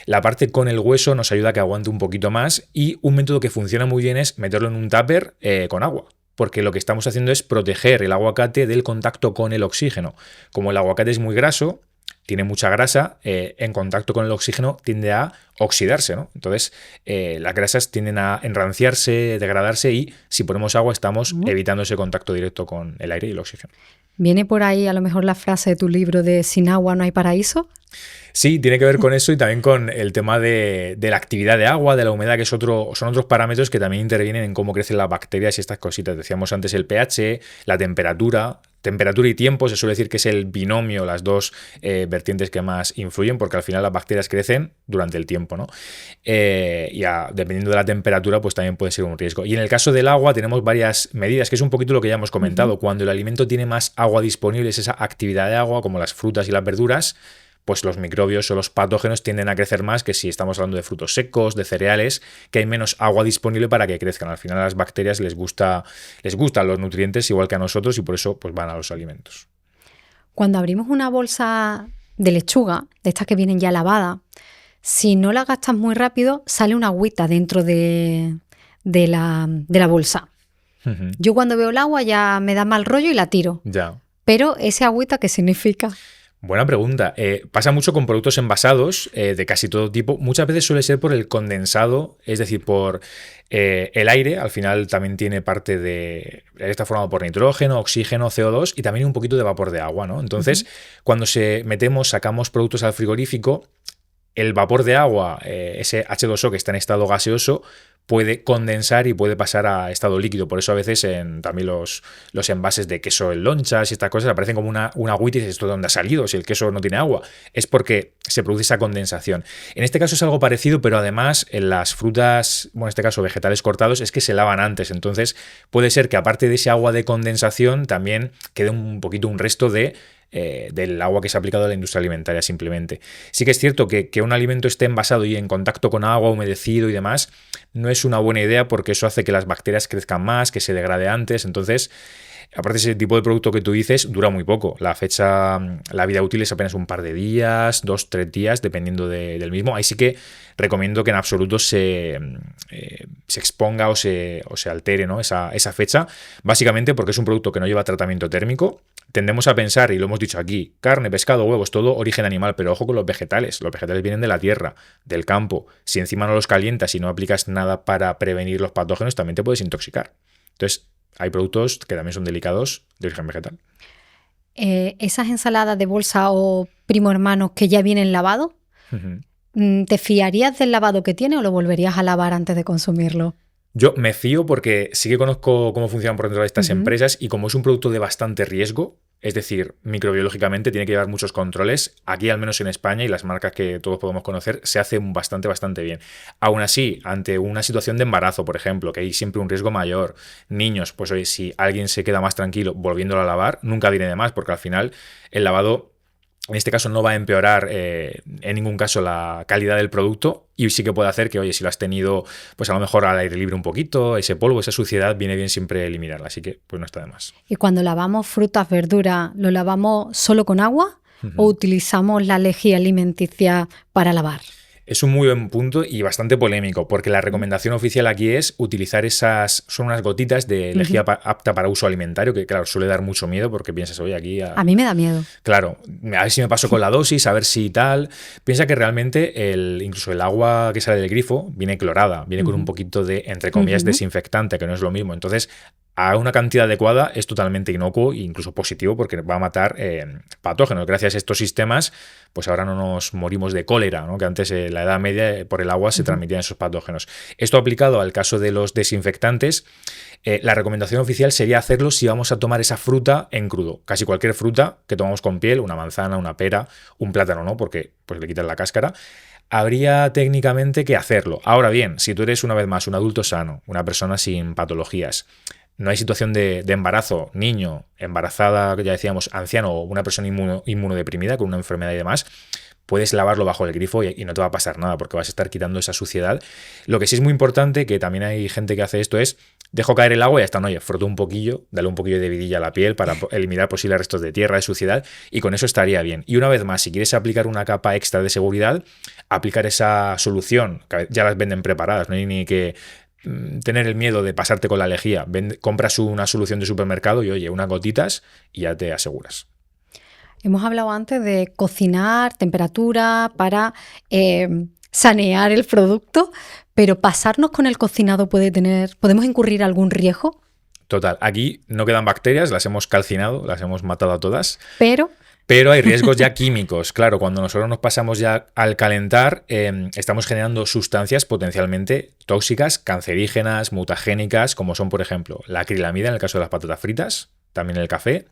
Speaker 2: La parte con el hueso nos ayuda a que aguante un poquito más y un método que funciona muy bien es meterlo en un tupper con agua. Porque lo que estamos haciendo es proteger el aguacate del contacto con el oxígeno. Como el aguacate es muy graso, tiene mucha grasa, en contacto con el oxígeno tiende a oxidarse, ¿no? Entonces, las grasas tienden a enranciarse, degradarse y si ponemos agua estamos evitando ese contacto directo con el aire y el oxígeno.
Speaker 1: ¿Viene por ahí a lo mejor la frase de tu libro de sin agua no hay paraíso?
Speaker 2: Sí, tiene que ver con eso y también con el tema de la actividad de agua, de la humedad, que son otros parámetros que también intervienen en cómo crecen las bacterias y estas cositas. Decíamos antes el pH, la temperatura y tiempo, se suele decir que es el binomio, las dos vertientes que más influyen, porque al final las bacterias crecen durante el tiempo, ¿no? Dependiendo de la temperatura, pues también puede ser un riesgo. Y en el caso del agua tenemos varias medidas, que es un poquito lo que ya hemos comentado. Cuando el alimento tiene más agua disponible, es esa actividad de agua, como las frutas y las verduras, pues los microbios o los patógenos tienden a crecer más que si estamos hablando de frutos secos, de cereales, que hay menos agua disponible para que crezcan. Al final a las bacterias les gustan los nutrientes igual que a nosotros y por eso pues van a los alimentos.
Speaker 1: Cuando abrimos una bolsa de lechuga, de estas que vienen ya lavadas, si no la gastas muy rápido, sale una agüita dentro de la bolsa. Yo cuando veo el agua ya me da mal rollo y la tiro.
Speaker 2: Ya.
Speaker 1: Pero ese agüita, ¿qué significa?
Speaker 2: Buena pregunta. Pasa mucho con productos envasados de casi todo tipo. Muchas veces suele ser por el condensado, es decir, por el aire. Al final también tiene parte de... Está formado por nitrógeno, oxígeno, CO2 y también un poquito de vapor de agua, ¿no? Entonces, cuando sacamos productos al frigorífico, el vapor de agua, ese H2O que está en estado gaseoso, puede condensar y puede pasar a estado líquido. Por eso a veces también los envases de queso en lonchas y estas cosas aparecen como una agüita y dices, ¿esto de dónde ha salido? Si el queso no tiene agua. Es porque se produce esa condensación. En este caso es algo parecido, pero además en las frutas, bueno, en este caso vegetales cortados, es que se lavan antes. Entonces puede ser que aparte de ese agua de condensación también quede un poquito un resto del agua que se ha aplicado a la industria alimentaria simplemente. Sí que es cierto que un alimento esté envasado y en contacto con agua, humedecido y demás, no es una buena idea porque eso hace que las bacterias crezcan más, que se degrade antes. Entonces, aparte ese tipo de producto que tú dices dura muy poco. La vida útil es apenas un par de días, 2-3 días, dependiendo del mismo. Ahí sí que recomiendo que en absoluto se exponga o se altere, ¿no? esa fecha, básicamente porque es un producto que no lleva tratamiento térmico. tendemos a pensar, y lo hemos dicho aquí, carne, pescado, huevos, todo origen animal, pero ojo con los vegetales. Los vegetales vienen de la tierra, del campo. Si encima no los calientas y no aplicas nada para prevenir los patógenos, también te puedes intoxicar. Entonces, hay productos que también son delicados de origen vegetal.
Speaker 1: Esas ensaladas de bolsa o primo hermanos que ya vienen lavados, ¿te fiarías del lavado que tiene o lo volverías a lavar antes de consumirlo?
Speaker 2: Yo me fío porque sí que conozco cómo funcionan por dentro de estas empresas y como es un producto de bastante riesgo, es decir, microbiológicamente tiene que llevar muchos controles, aquí al menos en España y las marcas que todos podemos conocer se hace bastante bien. Aún así, ante una situación de embarazo, por ejemplo, que hay siempre un riesgo mayor, niños, pues oye, si alguien se queda más tranquilo volviéndolo a lavar, nunca viene de más porque al final el lavado en este caso no va a empeorar en ningún caso la calidad del producto y sí que puede hacer que, oye, si lo has tenido pues a lo mejor al aire libre un poquito, ese polvo, esa suciedad, viene bien siempre eliminarla, así que pues no está de más.
Speaker 1: Y cuando lavamos frutas, verduras, ¿lo lavamos solo con agua o utilizamos la lejía alimenticia para lavar?
Speaker 2: Es un muy buen punto y bastante polémico, porque la recomendación oficial aquí es utilizar son unas gotitas de lejía apta para uso alimentario, que claro, suele dar mucho miedo porque piensas, oye, aquí...
Speaker 1: A mí me da miedo.
Speaker 2: Claro, a ver si me paso con la dosis, a ver si tal... Piensa que realmente incluso el agua que sale del grifo viene clorada, viene con un poquito de, entre comillas, desinfectante, que no es lo mismo. Entonces, a una cantidad adecuada es totalmente inocuo e incluso positivo porque va a matar patógenos. Gracias a estos sistemas, pues ahora no nos morimos de cólera, ¿no? Que antes en la Edad Media por el agua se transmitían esos patógenos. Esto aplicado al caso de los desinfectantes, la recomendación oficial sería hacerlo si vamos a tomar esa fruta en crudo. Casi cualquier fruta que tomamos con piel, una manzana, una pera, un plátano, ¿no? Porque pues le quitas la cáscara. Habría técnicamente que hacerlo. Ahora bien, si tú eres una vez más un adulto sano, una persona sin patologías, no hay situación de embarazo, niño, embarazada, ya decíamos, anciano o una persona inmunodeprimida con una enfermedad y demás, puedes lavarlo bajo el grifo y no te va a pasar nada porque vas a estar quitando esa suciedad. Lo que sí es muy importante, que también hay gente que hace esto, es dejo caer el agua y ya está, no, oye, froto un poquillo, dale un poquillo de vidilla a la piel para eliminar posibles restos de tierra, de suciedad y con eso estaría bien. Y una vez más, si quieres aplicar una capa extra de seguridad, aplicar esa solución, que ya las venden preparadas, no hay ni que tener el miedo de pasarte con la lejía. Compras una solución de supermercado y oye, unas gotitas y ya te aseguras.
Speaker 1: Hemos hablado antes de cocinar, temperatura para sanear el producto, pero pasarnos con el cocinado ¿podemos incurrir algún riesgo?
Speaker 2: Total, aquí no quedan bacterias, las hemos calcinado, las hemos matado a todas.
Speaker 1: Pero
Speaker 2: hay riesgos ya químicos. Claro, cuando nosotros nos pasamos ya al calentar, estamos generando sustancias potencialmente tóxicas, cancerígenas, mutagénicas, como son, por ejemplo, la acrilamida en el caso de las patatas fritas, también el café,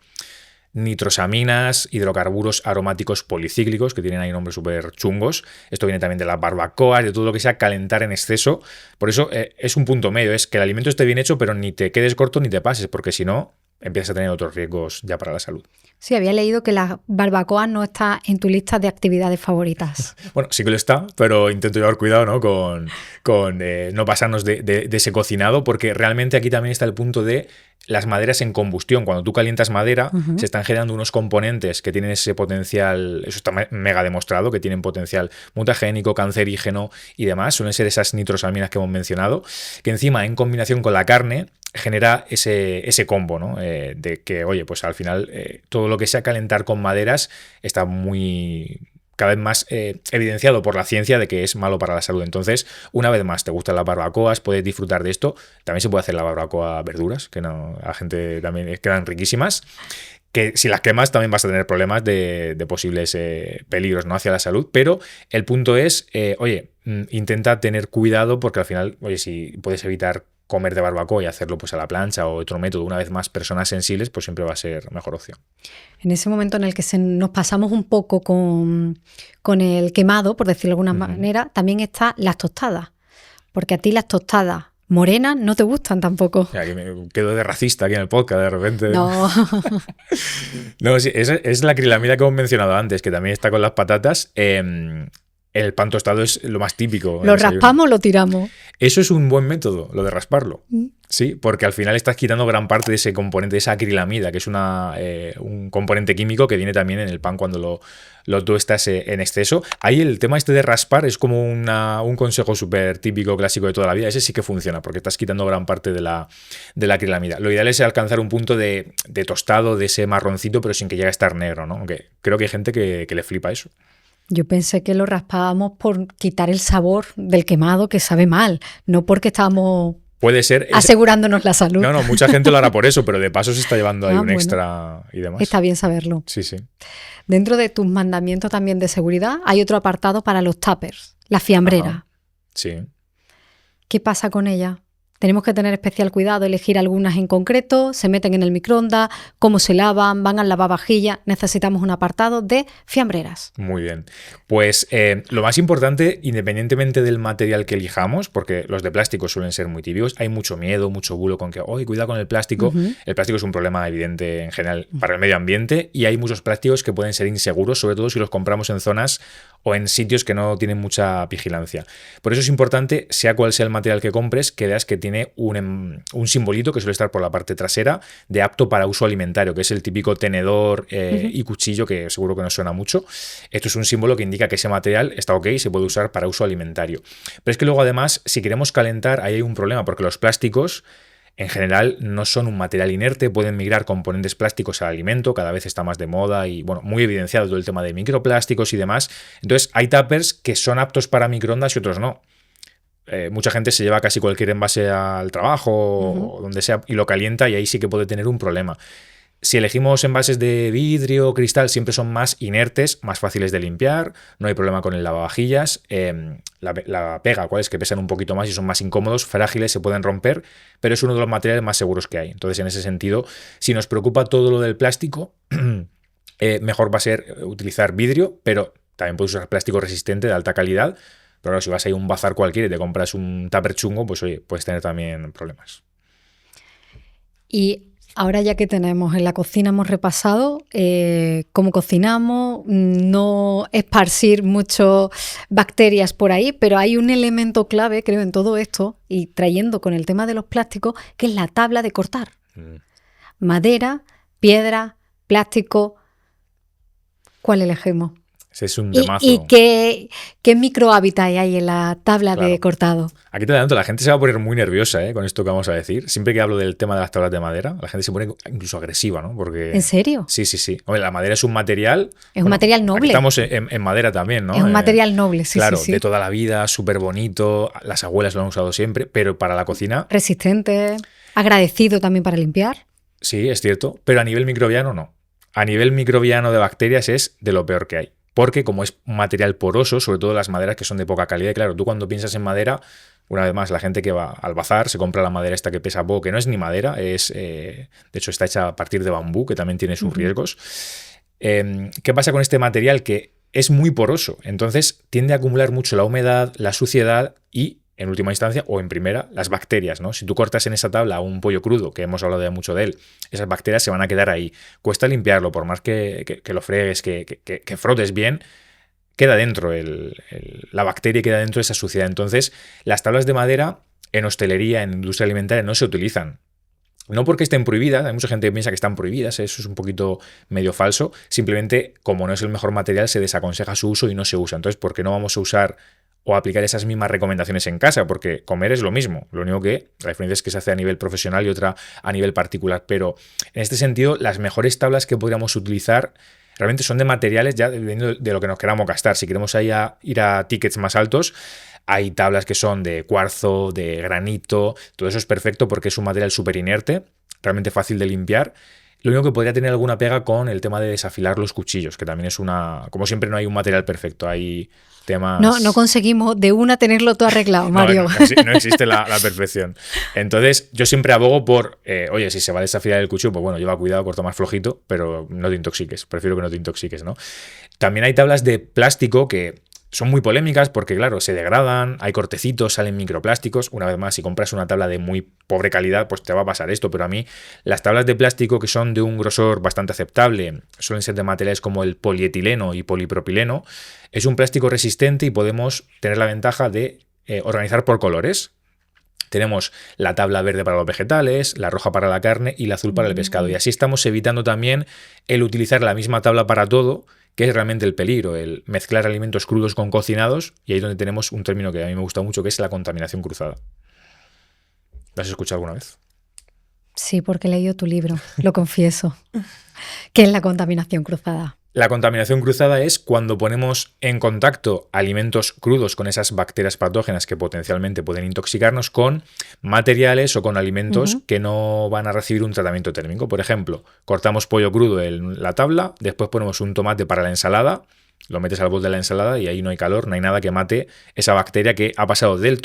Speaker 2: nitrosaminas, hidrocarburos aromáticos policíclicos, que tienen ahí nombres súper chungos. Esto viene también de las barbacoas, de todo lo que sea calentar en exceso. Por eso es un punto medio, es que el alimento esté bien hecho, pero ni te quedes corto ni te pases, porque si no, empiezas a tener otros riesgos ya para la salud.
Speaker 1: Sí, había leído que la barbacoa no está en tu lista de actividades favoritas.
Speaker 2: Bueno, sí que lo está, pero intento llevar cuidado, ¿no? con no pasarnos de ese cocinado, porque realmente aquí también está el punto de las maderas en combustión. Cuando tú calientas madera, se están generando unos componentes que tienen ese potencial, eso está mega demostrado, que tienen potencial mutagénico, cancerígeno y demás. Suelen ser esas nitrosaminas que hemos mencionado, que encima en combinación con la carne genera ese combo, ¿no? De que, oye, pues al final todo lo que sea calentar con maderas está cada vez más evidenciado por la ciencia de que es malo para la salud. Entonces, una vez más, te gustan las barbacoas, puedes disfrutar de esto. También se puede hacer la barbacoa verduras, que no, a la gente también quedan riquísimas. Que si las quemas también vas a tener problemas de posibles peligros, ¿no? Hacia la salud. Pero el punto es, intenta tener cuidado porque al final, oye, si puedes evitar comer de barbacoa y hacerlo pues a la plancha o otro método, una vez más, personas sensibles, pues siempre va a ser mejor opción.
Speaker 1: En ese momento en el que nos pasamos un poco con el quemado, por decirlo de alguna manera, también están las tostadas. Porque a ti las tostadas morenas no te gustan tampoco.
Speaker 2: Ya, que me quedo de racista aquí en el podcast de repente.
Speaker 1: No.
Speaker 2: No, sí, es la acrilamida que hemos mencionado antes, que también está con las patatas. El pan tostado es lo más típico.
Speaker 1: ¿Lo raspamos o lo tiramos?
Speaker 2: Eso es un buen método, lo de rasparlo. Sí, porque al final estás quitando gran parte de ese componente, de esa acrilamida, que es un componente químico que viene también en el pan cuando lo tuestas en exceso. Ahí el tema este de raspar es como un consejo súper típico, clásico de toda la vida. Ese sí que funciona, porque estás quitando gran parte de la acrilamida. Lo ideal es alcanzar un punto de tostado, de ese marroncito, pero sin que llegue a estar negro, ¿no? Aunque creo que hay gente que le flipa eso.
Speaker 1: Yo pensé que lo raspábamos por quitar el sabor del quemado, que sabe mal, no porque estábamos
Speaker 2: puede ser
Speaker 1: asegurándonos la salud.
Speaker 2: No, mucha gente lo hará por eso, pero de paso se está llevando ahí un
Speaker 1: bueno,
Speaker 2: extra y demás.
Speaker 1: Está bien saberlo.
Speaker 2: Sí, sí.
Speaker 1: Dentro de tus mandamientos también de seguridad hay otro apartado para los tuppers, la fiambrera.
Speaker 2: Ajá. Sí.
Speaker 1: ¿Qué pasa con ella? Tenemos que tener especial cuidado, elegir algunas en concreto, se meten en el microondas, cómo se lavan, van al lavavajillas. Necesitamos un apartado de fiambreras.
Speaker 2: Muy bien. Pues lo más importante, independientemente del material que elijamos, porque los de plástico suelen ser muy típicos, hay mucho miedo, mucho bulo con que, oye, cuidado con el plástico. El plástico es un problema evidente en general para el medio ambiente y hay muchos plásticos que pueden ser inseguros, sobre todo si los compramos en zonas o en sitios que no tienen mucha vigilancia. Por eso es importante, sea cual sea el material que compres, que veas que tiene un simbolito que suele estar por la parte trasera de apto para uso alimentario, que es el típico tenedor y cuchillo, que seguro que nos suena mucho. Esto es un símbolo que indica que ese material está ok y se puede usar para uso alimentario. Pero es que luego además, si queremos calentar, ahí hay un problema, porque los plásticos en general no son un material inerte, pueden migrar componentes plásticos al alimento, cada vez está más de moda y bueno, muy evidenciado todo el tema de microplásticos y demás. Entonces hay tuppers que son aptos para microondas y otros no. Mucha gente se lleva casi cualquier envase al trabajo o donde sea y lo calienta y ahí sí que puede tener un problema. Si elegimos envases de vidrio o cristal, siempre son más inertes, más fáciles de limpiar, no hay problema con el lavavajillas. La pega, ¿cuál es? Que pesan un poquito más y son más incómodos, frágiles, se pueden romper, pero es uno de los materiales más seguros que hay. Entonces, en ese sentido, si nos preocupa todo lo del plástico, mejor va a ser utilizar vidrio, pero también puedes usar plástico resistente de alta calidad. Pero claro, si vas a ir a un bazar cualquiera y te compras un tupper chungo, pues oye, puedes tener también problemas.
Speaker 1: Y ahora ya que tenemos en la cocina, hemos repasado cómo cocinamos, no esparcir muchas bacterias por ahí, pero hay un elemento clave, creo, en todo esto, y trayendo con el tema de los plásticos, que es la tabla de cortar. Madera, piedra, plástico, ¿cuál elegimos?
Speaker 2: Ese es un temazo.
Speaker 1: ¿Y qué microhábitat hay en la tabla de cortado?
Speaker 2: Aquí te adelanto, la gente se va a poner muy nerviosa con esto que vamos a decir. Siempre que hablo del tema de las tablas de madera, la gente se pone incluso agresiva, ¿no? Porque,
Speaker 1: ¿en serio?
Speaker 2: Sí. Hombre, la madera es un material...
Speaker 1: Es un material noble.
Speaker 2: Estamos en madera también, ¿no?
Speaker 1: Es un material noble, sí.
Speaker 2: Claro,
Speaker 1: sí.
Speaker 2: de toda la vida, súper bonito. Las abuelas lo han usado siempre, pero para la cocina...
Speaker 1: Resistente, agradecido también para limpiar.
Speaker 2: Sí, es cierto, pero a nivel microbiano no. A nivel microbiano de bacterias es de lo peor que hay. Porque como es un material poroso, sobre todo las maderas que son de poca calidad, y claro, tú cuando piensas en madera, una vez más, la gente que va al bazar se compra la madera esta que pesa poco, que no es ni madera, de hecho está hecha a partir de bambú, que también tiene sus riesgos. ¿Qué pasa con este material? Que es muy poroso, entonces tiende a acumular mucho la humedad, la suciedad y, en última instancia, o en primera, las bacterias, ¿no? Si tú cortas en esa tabla un pollo crudo, que hemos hablado mucho de él, esas bacterias se van a quedar ahí. Cuesta limpiarlo, por más que lo fregues, que frotes bien, queda dentro la bacteria, queda dentro de esa suciedad. Entonces, las tablas de madera en hostelería, en industria alimentaria, no se utilizan. No porque estén prohibidas, hay mucha gente que piensa que están prohibidas, eso es un poquito medio falso. Simplemente, como no es el mejor material, se desaconseja su uso y no se usa. Entonces, ¿por qué no vamos a usar o aplicar esas mismas recomendaciones en casa? Porque comer es lo mismo. Lo único que la diferencia es que se hace a nivel profesional y otra a nivel particular. Pero en este sentido, las mejores tablas que podríamos utilizar realmente son de materiales, ya dependiendo de lo que nos queramos gastar. Si queremos ir a tickets más altos, hay tablas que son de cuarzo, de granito. Todo eso es perfecto porque es un material súper inerte, realmente fácil de limpiar. Lo único que podría tener alguna pega con el tema de desafilar los cuchillos, que también es como siempre, no hay un material perfecto, hay temas...
Speaker 1: No conseguimos de una tenerlo todo arreglado, Mario.
Speaker 2: No existe la perfección. Entonces, yo siempre abogo por, oye, si se va a desafiar el cuchillo, pues bueno, lleva cuidado, corta más flojito, pero no te intoxiques, prefiero que no te intoxiques, ¿no? También hay tablas de plástico que son muy polémicas porque, claro, se degradan, hay cortecitos, salen microplásticos. Una vez más, si compras una tabla de muy pobre calidad, pues te va a pasar esto. Pero a mí, las tablas de plástico que son de un grosor bastante aceptable, suelen ser de materiales como el polietileno y polipropileno. Es un plástico resistente y podemos tener la ventaja de organizar por colores. Tenemos la tabla verde para los vegetales, la roja para la carne y la azul para el pescado. Y así estamos evitando también el utilizar la misma tabla para todo, que es realmente el peligro, el mezclar alimentos crudos con cocinados, y ahí es donde tenemos un término que a mí me gusta mucho, que es la contaminación cruzada. ¿Lo has escuchado alguna vez?
Speaker 1: Sí, porque he leído tu libro, lo confieso. ¿Qué es la contaminación cruzada?
Speaker 2: La contaminación cruzada es cuando ponemos en contacto alimentos crudos con esas bacterias patógenas que potencialmente pueden intoxicarnos con materiales o con alimentos que no van a recibir un tratamiento térmico. Por ejemplo, cortamos pollo crudo en la tabla, después ponemos un tomate para la ensalada, lo metes al bol de la ensalada y ahí no hay calor, no hay nada que mate esa bacteria que ha pasado del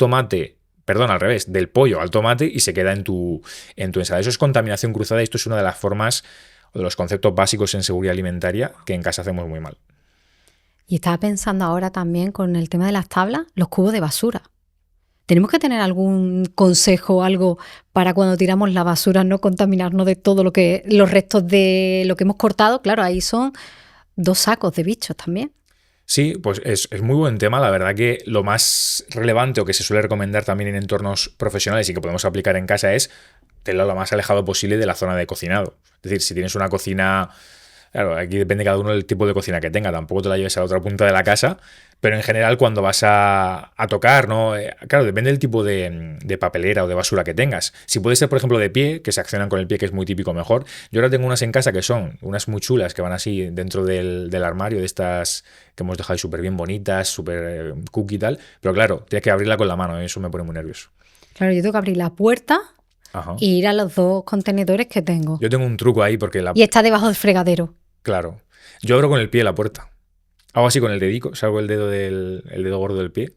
Speaker 2: pollo al tomate y se queda en tu ensalada. Eso es contaminación cruzada y esto es una de las formas o de los conceptos básicos en seguridad alimentaria que en casa hacemos muy mal.
Speaker 1: Y estaba pensando ahora también con el tema de las tablas, los cubos de basura. ¿Tenemos que tener algún consejo o algo para cuando tiramos la basura no contaminarnos de todo los restos de lo que hemos cortado? Claro, ahí son 2 sacos de bichos también.
Speaker 2: Sí, pues es muy buen tema. La verdad que lo más relevante o que se suele recomendar también en entornos profesionales y que podemos aplicar en casa es tenerlo lo más alejado posible de la zona de cocinado. Es decir, si tienes una cocina... Claro, aquí depende cada uno del tipo de cocina que tenga. Tampoco te la lleves a la otra punta de la casa, pero en general cuando vas a tocar, ¿no? Claro, depende del tipo de papelera o de basura que tengas. Si puede ser, por ejemplo, de pie, que se accionan con el pie, que es muy típico, mejor. Yo ahora tengo unas en casa que son unas muy chulas, que van así dentro del armario, de estas que hemos dejado súper bien bonitas, súper cookie y tal. Pero claro, tienes que abrirla con la mano, eso me pone muy nervioso.
Speaker 1: Claro, yo tengo que abrir la puerta...
Speaker 2: Ajá.
Speaker 1: Y ir a los 2 contenedores que tengo.
Speaker 2: Yo tengo un truco ahí porque
Speaker 1: Y está debajo del fregadero.
Speaker 2: Claro. Yo abro con el pie la puerta. Hago así con el dedico, salgo el dedo gordo del pie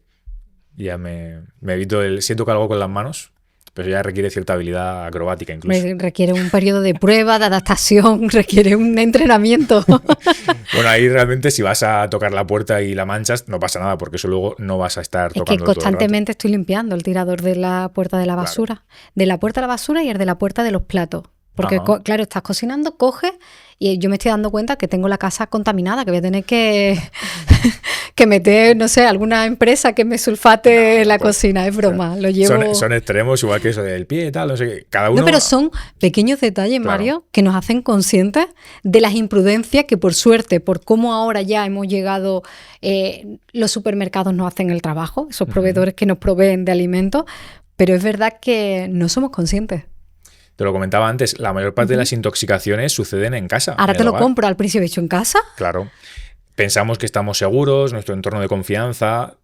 Speaker 2: y ya me evito siento que algo con las manos, pero ya requiere cierta habilidad acrobática incluso.
Speaker 1: Requiere un periodo de prueba, de adaptación, requiere un entrenamiento.
Speaker 2: Bueno, ahí realmente si vas a tocar la puerta y la manchas, no pasa nada, porque eso luego no vas a estar tocando.
Speaker 1: Es que constantemente estoy limpiando el tirador de la puerta de la basura. Claro. De la puerta de la basura y el de la puerta de los platos. Porque, claro, estás cocinando, coges y yo me estoy dando cuenta que tengo la casa contaminada, que voy a tener que meter, no sé, alguna empresa que me sulfate la cocina. Es broma, lo llevo...
Speaker 2: Son extremos, igual que eso del pie y tal, no sé qué. Cada uno...
Speaker 1: No, pero son pequeños detalles, claro, Mario, que nos hacen conscientes de las imprudencias que, por suerte, por cómo ahora ya hemos llegado, los supermercados nos hacen el trabajo, esos proveedores que nos proveen de alimentos, pero es verdad que no somos conscientes.
Speaker 2: Te lo comentaba antes, la mayor parte de las intoxicaciones suceden en casa.
Speaker 1: Ahora te lo compro al precio de hecho en casa.
Speaker 2: Claro. Pensamos que estamos seguros, nuestro entorno de confianza.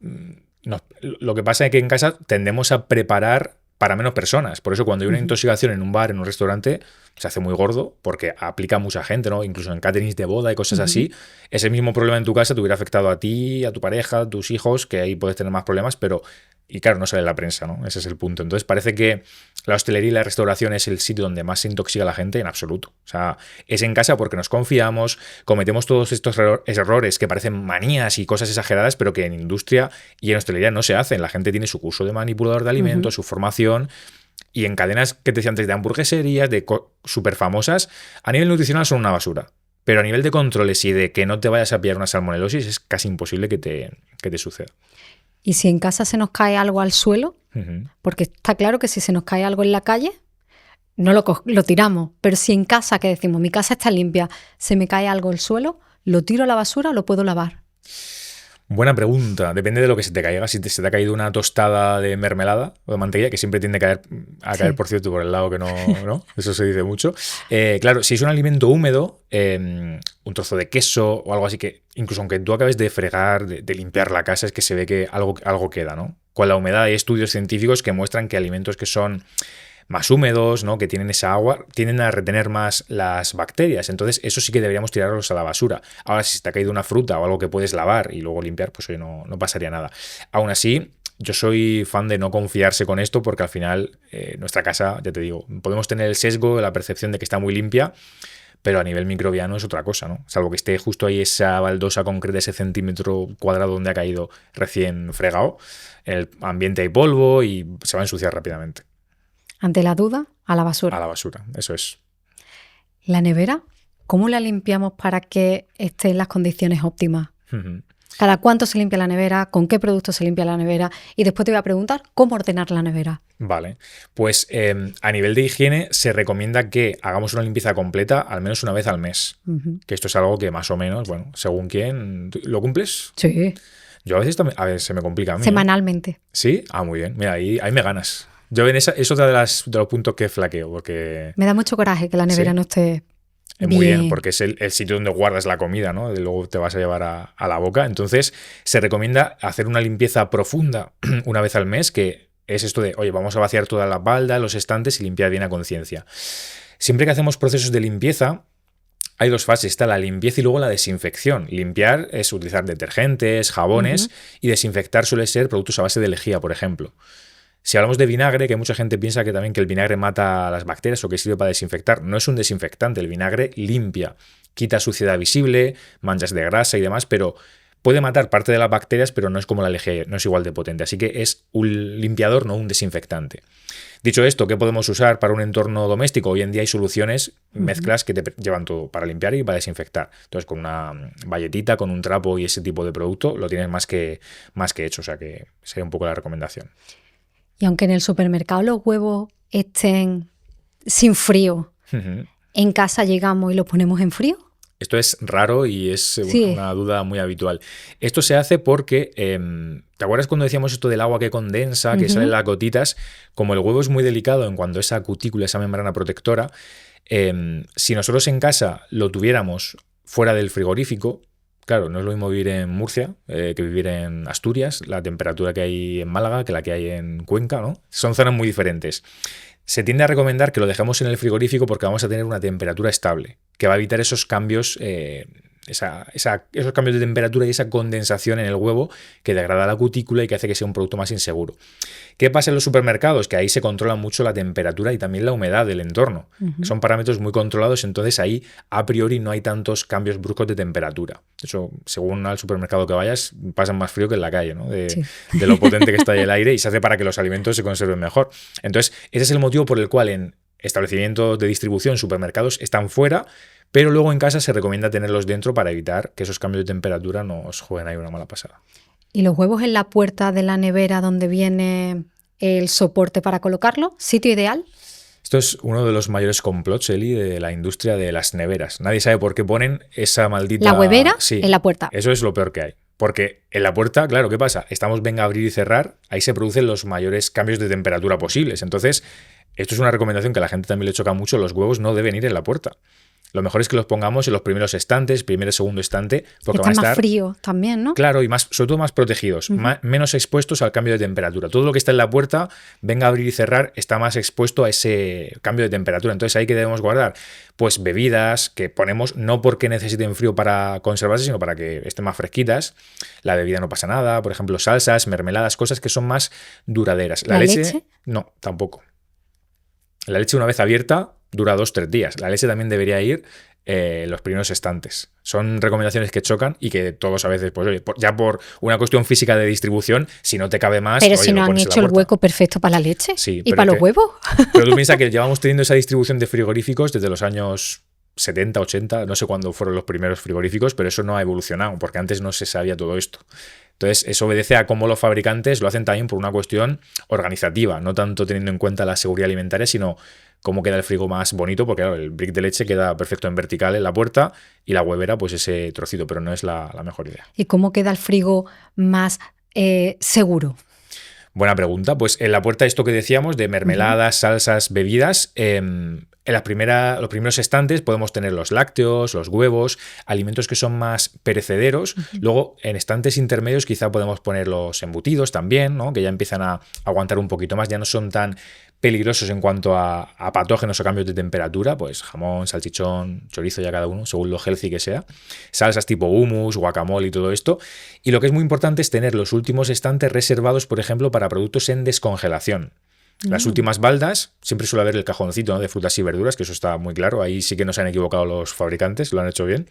Speaker 2: Lo que pasa es que en casa tendemos a preparar para menos personas. Por eso cuando hay una intoxicación en un bar, en un restaurante, se hace muy gordo porque aplica mucha gente, ¿no? Incluso en caterings de boda y cosas así. Ese mismo problema en tu casa te hubiera afectado a ti, a tu pareja, a tus hijos, que ahí puedes tener más problemas, pero... Y claro, no sale en la prensa, ¿no? Ese es el punto. Entonces parece que la hostelería y la restauración es el sitio donde más se intoxica la gente, en absoluto. O sea, es en casa porque nos confiamos, cometemos todos estos errores que parecen manías y cosas exageradas, pero que en industria y en hostelería no se hacen. La gente tiene su curso de manipulador de alimentos, su formación, y en cadenas que te decía antes de hamburgueserías, de súper famosas, a nivel nutricional son una basura. Pero a nivel de controles y de que no te vayas a pillar una salmonelosis es casi imposible que te suceda.
Speaker 1: Y si en casa se nos cae algo al suelo, porque está claro que si se nos cae algo en la calle, no lo tiramos. Pero si en casa, que decimos, mi casa está limpia, se me cae algo al suelo, ¿lo tiro a la basura o lo puedo lavar?
Speaker 2: Buena pregunta. Depende de lo que se te caiga. Si se te ha caído una tostada de mermelada o de mantequilla, que siempre tiende a caer, por cierto, por el lado que no, eso se dice mucho. Claro, si es un alimento húmedo, un trozo de queso o algo así, que incluso aunque tú acabes de fregar, de limpiar la casa, es que se ve que algo queda, ¿no? Con la humedad hay estudios científicos que muestran que alimentos que son más húmedos, ¿no? Que tienen esa agua, tienden a retener más las bacterias. Entonces, eso sí que deberíamos tirarlos a la basura. Ahora, si te ha caído una fruta o algo que puedes lavar y luego limpiar, pues oye, no pasaría nada. Aún así, yo soy fan de no confiarse con esto porque al final nuestra casa, ya te digo, podemos tener el sesgo, la percepción de que está muy limpia, pero a nivel microbiano es otra cosa, ¿no? Salvo que esté justo ahí esa baldosa concreta, ese centímetro cuadrado donde ha caído recién fregado, en el ambiente hay polvo y se va a ensuciar rápidamente.
Speaker 1: Ante la duda, a la basura.
Speaker 2: A la basura, eso es.
Speaker 1: La nevera, ¿cómo la limpiamos para que esté en las condiciones óptimas? ¿Cada cuánto se limpia la nevera? ¿Con qué productos se limpia la nevera? Y después te voy a preguntar cómo ordenar la nevera.
Speaker 2: Vale, pues a nivel de higiene se recomienda que hagamos una limpieza completa al menos una vez al mes. Que esto es algo que más o menos, bueno, según quién, ¿lo cumples?
Speaker 1: Sí.
Speaker 2: Yo a veces también, a ver, se me complica a mí.
Speaker 1: Semanalmente.
Speaker 2: ¿Sí? Ah, muy bien. Mira, ahí me ganas. Yo en esa es otra de los puntos que flaqueo, porque...
Speaker 1: Me da mucho coraje que la nevera no esté
Speaker 2: muy bien, porque es el sitio donde guardas la comida, ¿no? Y luego te vas a llevar a la boca. Entonces, se recomienda hacer una limpieza profunda una vez al mes, que es esto de, oye, vamos a vaciar toda la balda, los estantes y limpiar bien a conciencia. Siempre que hacemos procesos de limpieza, hay dos fases. Está la limpieza y luego la desinfección. Limpiar es utilizar detergentes, jabones, y desinfectar suele ser productos a base de lejía, por ejemplo. Si hablamos de vinagre, que mucha gente piensa que también que el vinagre mata las bacterias o que sirve para desinfectar, no es un desinfectante, el vinagre limpia, quita suciedad visible, manchas de grasa y demás, pero puede matar parte de las bacterias, pero no es como la lejía, no es igual de potente, así que es un limpiador, no un desinfectante. Dicho esto, ¿qué podemos usar para un entorno doméstico? Hoy en día hay soluciones, mezclas que te llevan todo para limpiar y para desinfectar. Entonces, con una bayetita, con un trapo y ese tipo de producto, lo tienes más que hecho, o sea que sería un poco la recomendación.
Speaker 1: Y aunque en el supermercado los huevos estén sin frío, en casa llegamos y los ponemos en frío.
Speaker 2: Esto es raro y es una duda muy habitual. Esto se hace porque, ¿te acuerdas cuando decíamos esto del agua que condensa, que salen las gotitas? Como el huevo es muy delicado en cuanto a esa cutícula, esa membrana protectora, si nosotros en casa lo tuviéramos fuera del frigorífico, claro, no es lo mismo vivir en Murcia que vivir en Asturias, la temperatura que hay en Málaga que la que hay en Cuenca, ¿no? Son zonas muy diferentes. Se tiende a recomendar que lo dejemos en el frigorífico porque vamos a tener una temperatura estable, que va a evitar esos cambios, esos cambios de temperatura y esa condensación en el huevo que degrada la cutícula y que hace que sea un producto más inseguro. ¿Qué pasa en los supermercados? Que ahí se controla mucho la temperatura y también la humedad del entorno. Son parámetros muy controlados, entonces ahí a priori no hay tantos cambios bruscos de temperatura. De hecho, según al supermercado que vayas, pasan más frío que en la calle, ¿no? De lo potente que está ahí el aire y se hace para que los alimentos se conserven mejor. Entonces, ese es el motivo por el cual en establecimientos de distribución, supermercados, están fuera, pero luego en casa se recomienda tenerlos dentro para evitar que esos cambios de temperatura nos jueguen ahí una mala pasada.
Speaker 1: ¿Y los huevos en la puerta de la nevera donde viene el soporte para colocarlo? ¿Sitio ideal?
Speaker 2: Esto es uno de los mayores complots, Eli, de la industria de las neveras. Nadie sabe por qué ponen esa maldita...
Speaker 1: La huevera en la puerta.
Speaker 2: Eso es lo peor que hay. Porque en la puerta, claro, ¿qué pasa? Estamos venga a abrir y cerrar, ahí se producen los mayores cambios de temperatura posibles. Entonces, esto es una recomendación que a la gente también le choca mucho, los huevos no deben ir en la puerta. Lo mejor es que los pongamos en los primeros estantes, primer y segundo estante, porque van a estar
Speaker 1: más fríos también, ¿no?
Speaker 2: Claro, y más, sobre todo más protegidos, menos expuestos al cambio de temperatura. Todo lo que está en la puerta, venga a abrir y cerrar, está más expuesto a ese cambio de temperatura. Entonces, ¿ahí qué debemos guardar? Pues bebidas que ponemos no porque necesiten frío para conservarse, sino para que estén más fresquitas. La bebida no pasa nada, por ejemplo, salsas, mermeladas, cosas que son más duraderas.
Speaker 1: ¿La leche?
Speaker 2: No, tampoco. La leche una vez abierta dura 2-3 días. La leche también debería ir en los primeros estantes. Son recomendaciones que chocan y que todos a veces, pues oye, ya por una cuestión física de distribución, si no te cabe más...
Speaker 1: Pero si no han hecho el hueco perfecto para la leche y para los huevos.
Speaker 2: Pero tú piensas que llevamos teniendo esa distribución de frigoríficos desde los años 70, 80, no sé cuándo fueron los primeros frigoríficos, pero eso no ha evolucionado, porque antes no se sabía todo esto. Entonces, eso obedece a cómo los fabricantes lo hacen también por una cuestión organizativa, no tanto teniendo en cuenta la seguridad alimentaria, sino cómo queda el frigo más bonito, porque claro, el brick de leche queda perfecto en vertical en la puerta y la huevera, pues ese trocito, pero no es la mejor idea.
Speaker 1: ¿Y cómo queda el frigo más seguro?
Speaker 2: Buena pregunta. Pues en la puerta esto que decíamos de mermeladas, salsas, bebidas, en los primeros estantes podemos tener los lácteos, los huevos, alimentos que son más perecederos. Luego en estantes intermedios quizá podemos poner los embutidos también, ¿no? Que ya empiezan a aguantar un poquito más, ya no son tan peligrosos en cuanto a patógenos o cambios de temperatura, pues jamón, salchichón, chorizo ya cada uno, según lo healthy que sea, salsas tipo hummus, guacamole y todo esto. Y lo que es muy importante es tener los últimos estantes reservados, por ejemplo, para productos en descongelación. Las últimas baldas, siempre suele haber el cajoncito, ¿no?, de frutas y verduras, que eso está muy claro, ahí sí que no se han equivocado los fabricantes, lo han hecho bien.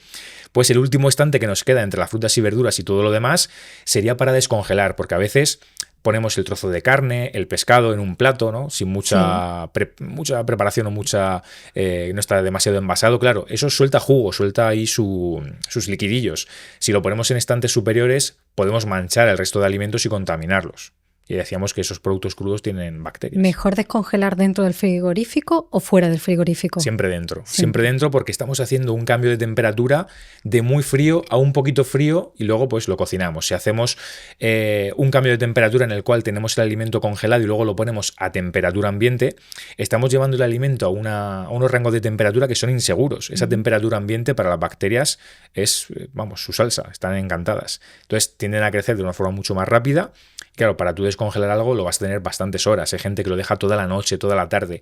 Speaker 2: Pues el último estante que nos queda entre las frutas y verduras y todo lo demás sería para descongelar, porque a veces ponemos el trozo de carne, el pescado en un plato, ¿no?, sin mucha preparación o no está demasiado envasado. Claro, eso suelta jugo, suelta ahí sus liquidillos. Si lo ponemos en estantes superiores, podemos manchar el resto de alimentos y contaminarlos. Y decíamos que esos productos crudos tienen bacterias.
Speaker 1: ¿Mejor descongelar dentro del frigorífico o fuera del frigorífico?
Speaker 2: Siempre dentro. Siempre dentro, porque estamos haciendo un cambio de temperatura de muy frío a un poquito frío y luego pues lo cocinamos. Si hacemos un cambio de temperatura en el cual tenemos el alimento congelado y luego lo ponemos a temperatura ambiente, estamos llevando el alimento a unos rangos de temperatura que son inseguros. Esa temperatura ambiente para las bacterias es, su salsa, están encantadas. Entonces tienden a crecer de una forma mucho más rápida. Claro, para tú descongelar algo lo vas a tener bastantes horas. Hay gente que lo deja toda la noche, toda la tarde.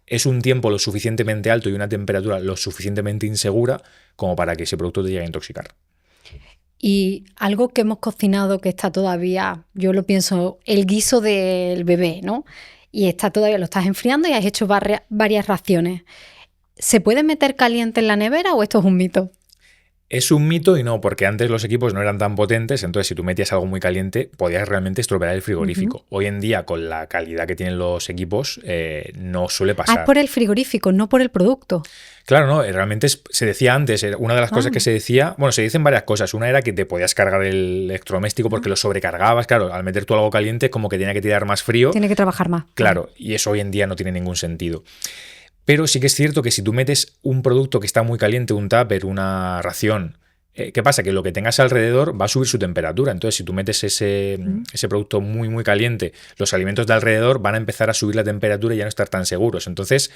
Speaker 2: Es un tiempo lo suficientemente alto y una temperatura lo suficientemente insegura como para que ese producto te llegue a intoxicar.
Speaker 1: Y algo que hemos cocinado que está todavía, yo lo pienso, el guiso del bebé, ¿no? Y está todavía, lo estás enfriando y has hecho varias raciones. ¿Se puede meter caliente en la nevera o esto es un mito?
Speaker 2: Es un mito y no, porque antes los equipos no eran tan potentes, entonces si tú metías algo muy caliente podías realmente estropear el frigorífico. Hoy en día, con la calidad que tienen los equipos, no suele pasar.
Speaker 1: Es por el frigorífico, no por el producto.
Speaker 2: Claro, no, realmente se decía antes, una de las cosas que se decía, se dicen varias cosas. Una era que te podías cargar el electrodoméstico porque lo sobrecargabas. Claro, al meter tú algo caliente como que tenía que tirar más frío.
Speaker 1: Tiene que trabajar más.
Speaker 2: Claro, y eso hoy en día no tiene ningún sentido. Pero sí que es cierto que si tú metes un producto que está muy caliente, un tupper, una ración, ¿qué pasa? Que lo que tengas alrededor va a subir su temperatura. Entonces, si tú metes ese producto muy, muy caliente, los alimentos de alrededor van a empezar a subir la temperatura y ya no estar tan seguros. Entonces,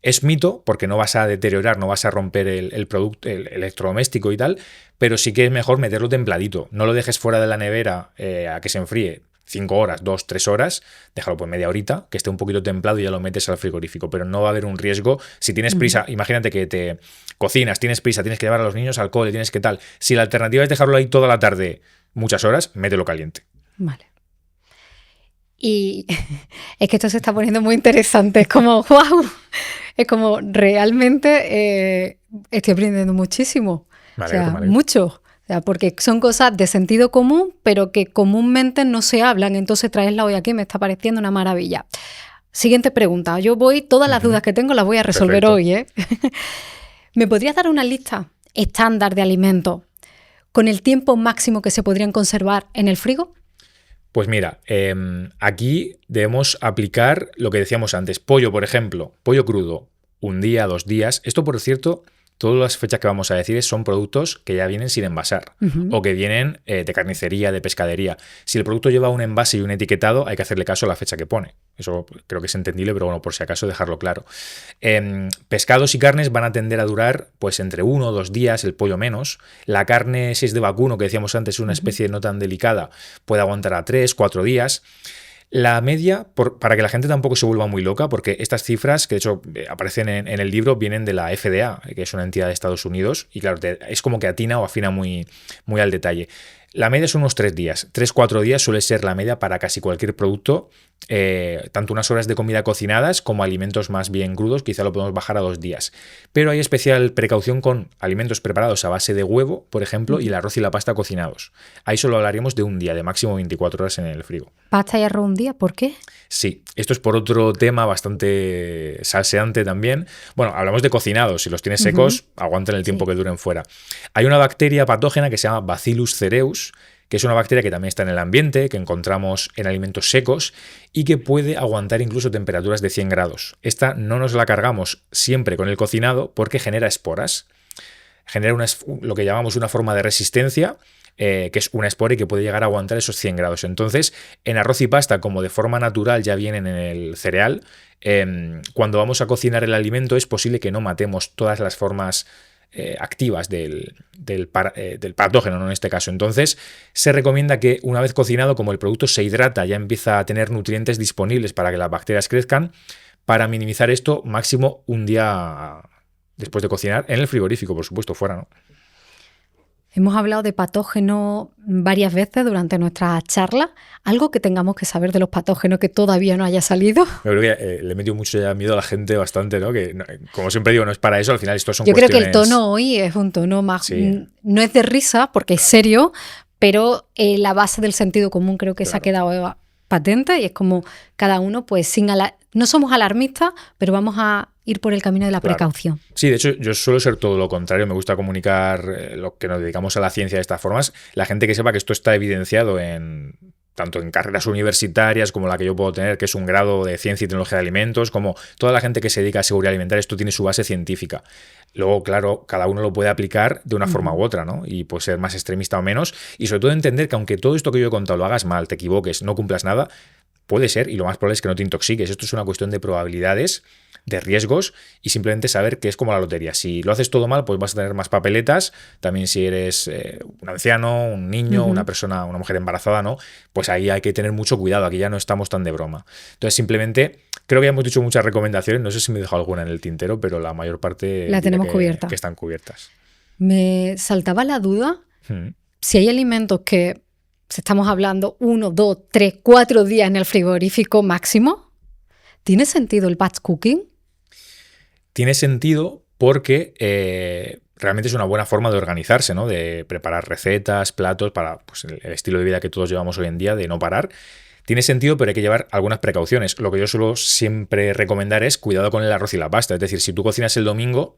Speaker 2: es mito porque no vas a deteriorar, no vas a romper el producto, el electrodoméstico y tal, pero sí que es mejor meterlo templadito. No lo dejes fuera de la nevera a que se enfríe 5 horas, 2, 3 horas, déjalo pues media horita, que esté un poquito templado y ya lo metes al frigorífico, pero no va a haber un riesgo. Si tienes prisa, imagínate que te cocinas, tienes prisa, tienes que llevar a los niños al cole, tienes que tal. Si la alternativa es dejarlo ahí toda la tarde, muchas horas, mételo caliente.
Speaker 1: Vale. Y es que esto se está poniendo muy interesante, es como, wow, es como realmente estoy aprendiendo muchísimo,
Speaker 2: Me alegro.
Speaker 1: mucho. Porque son cosas de sentido común, pero que comúnmente no se hablan. Entonces traerla hoy aquí me está pareciendo una maravilla. Siguiente pregunta. Yo todas las dudas que tengo las voy a resolver hoy, ¿eh? ¿Me podrías dar una lista estándar de alimentos con el tiempo máximo que se podrían conservar en el frigo?
Speaker 2: Pues mira, aquí debemos aplicar lo que decíamos antes. Pollo, por ejemplo, pollo crudo, 1 día, 2 días. Esto, por cierto, todas las fechas que vamos a decir son productos que ya vienen sin envasar o que vienen de carnicería, de pescadería. Si el producto lleva un envase y un etiquetado, hay que hacerle caso a la fecha que pone. Eso creo que es entendible, pero bueno, por si acaso dejarlo claro. Pescados y carnes van a tender a durar pues entre 1 o 2 días, el pollo menos. La carne, si es de vacuno, que decíamos antes, es una especie no tan delicada, puede aguantar a 3, 4 días. La media, para que la gente tampoco se vuelva muy loca, porque estas cifras, que de hecho aparecen en el libro, vienen de la FDA, que es una entidad de Estados Unidos, y claro, es como que atina o afina muy, muy al detalle. La media son unos 3 días. 3-4 días suele ser la media para casi cualquier producto, tanto unas horas de comida cocinadas como alimentos más bien crudos, quizá lo podemos bajar a 2 días. Pero hay especial precaución con alimentos preparados a base de huevo, por ejemplo, y el arroz y la pasta cocinados. Ahí solo hablaríamos de 1 día, de máximo 24 horas en el frigo.
Speaker 1: ¿Pasta y arroz 1 día? ¿Por qué?
Speaker 2: Sí, esto es por otro tema bastante salseante también. Bueno, hablamos de cocinados, si los tienes secos, aguantan el tiempo que duren fuera. Hay una bacteria patógena que se llama Bacillus cereus, que es una bacteria que también está en el ambiente, que encontramos en alimentos secos y que puede aguantar incluso temperaturas de 100 grados. Esta no nos la cargamos siempre con el cocinado porque genera esporas. Genera lo que llamamos una forma de resistencia, que es una espora y que puede llegar a aguantar esos 100 grados. Entonces, en arroz y pasta, como de forma natural ya vienen en el cereal, cuando vamos a cocinar el alimento es posible que no matemos todas las formas activas del patógeno, ¿no? En este caso. Entonces, se recomienda que una vez cocinado, como el producto se hidrata, ya empieza a tener nutrientes disponibles para que las bacterias crezcan, para minimizar esto, máximo 1 día después de cocinar, en el frigorífico, por supuesto, fuera, ¿no?
Speaker 1: Hemos hablado de patógenos varias veces durante nuestras charlas. ¿Algo que tengamos que saber de los patógenos que todavía no haya salido?
Speaker 2: Yo creo que le he metido mucho ya miedo a la gente bastante, ¿no? Que, como siempre digo, no es para eso, al final esto son
Speaker 1: Yo creo que el
Speaker 2: cuestiones...
Speaker 1: tono hoy es un tono más...
Speaker 2: Sí.
Speaker 1: No es de risa, porque es serio, pero la base del sentido común creo que se ha quedado patente y es como cada uno, pues no somos alarmistas, pero vamos a ir por el camino de la precaución.
Speaker 2: Sí, de hecho, yo suelo ser todo lo contrario. Me gusta comunicar lo que nos dedicamos a la ciencia de estas formas. La gente que sepa que esto está evidenciado tanto en carreras universitarias como la que yo puedo tener, que es un grado de ciencia y tecnología de alimentos, como toda la gente que se dedica a seguridad alimentaria, esto tiene su base científica. Luego, claro, cada uno lo puede aplicar de una forma u otra, ¿no? Y puede ser más extremista o menos. Y sobre todo entender que aunque todo esto que yo he contado lo hagas mal, te equivoques, no cumplas nada, puede ser, y lo más probable es que no te intoxiques. Esto es una cuestión de probabilidades, de riesgos y simplemente saber que es como la lotería. Si lo haces todo mal, pues vas a tener más papeletas. También si eres un anciano, un niño, una persona, una mujer embarazada, ¿no? Pues ahí hay que tener mucho cuidado. Aquí ya no estamos tan de broma. Entonces, simplemente, creo que ya hemos dicho muchas recomendaciones. No sé si me he dejado alguna en el tintero, pero la mayor parte
Speaker 1: la tenemos cubierta.
Speaker 2: Que están cubiertas.
Speaker 1: Me saltaba la duda si hay alimentos que, si estamos hablando 1, 2, 3, 4 días en el frigorífico máximo, ¿tiene sentido el batch cooking?
Speaker 2: Tiene sentido porque realmente es una buena forma de organizarse, ¿no? De preparar recetas, platos para pues, el estilo de vida que todos llevamos hoy en día, de no parar. Tiene sentido, pero hay que llevar algunas precauciones. Lo que yo suelo siempre recomendar es cuidado con el arroz y la pasta. Es decir, si tú cocinas el domingo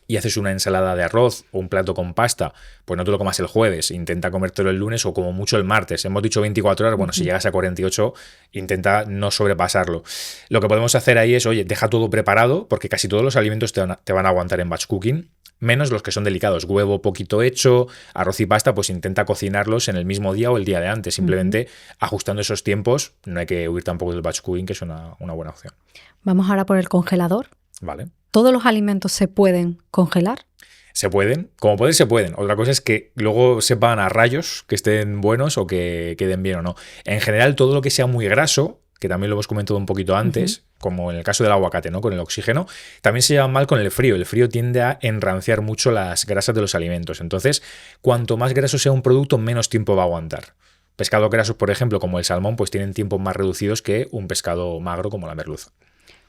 Speaker 2: y haces una ensalada de arroz o un plato con pasta, pues no te lo comas el jueves, intenta comértelo el lunes o como mucho el martes. Hemos dicho 24 horas, bueno, si llegas a 48, intenta no sobrepasarlo. Lo que podemos hacer ahí es, oye, deja todo preparado, porque casi todos los alimentos te van a aguantar en batch cooking, menos los que son delicados. Huevo poquito hecho, arroz y pasta, pues intenta cocinarlos en el mismo día o el día de antes. Simplemente ajustando esos tiempos, no hay que huir tampoco del batch cooking, que es una buena opción.
Speaker 1: Vamos ahora por el congelador.
Speaker 2: Vale.
Speaker 1: ¿Todos los alimentos se pueden congelar?
Speaker 2: Se pueden, como poder se pueden. Otra cosa es que luego sepan a rayos, que estén buenos o que queden bien o no. En general, todo lo que sea muy graso, que también lo hemos comentado un poquito antes, como en el caso del aguacate, ¿no? Con el oxígeno, también se lleva mal con el frío. El frío tiende a enranciar mucho las grasas de los alimentos. Entonces, cuanto más graso sea un producto, menos tiempo va a aguantar. Pescados grasos, por ejemplo, como el salmón, pues tienen tiempos más reducidos que un pescado magro como la merluza.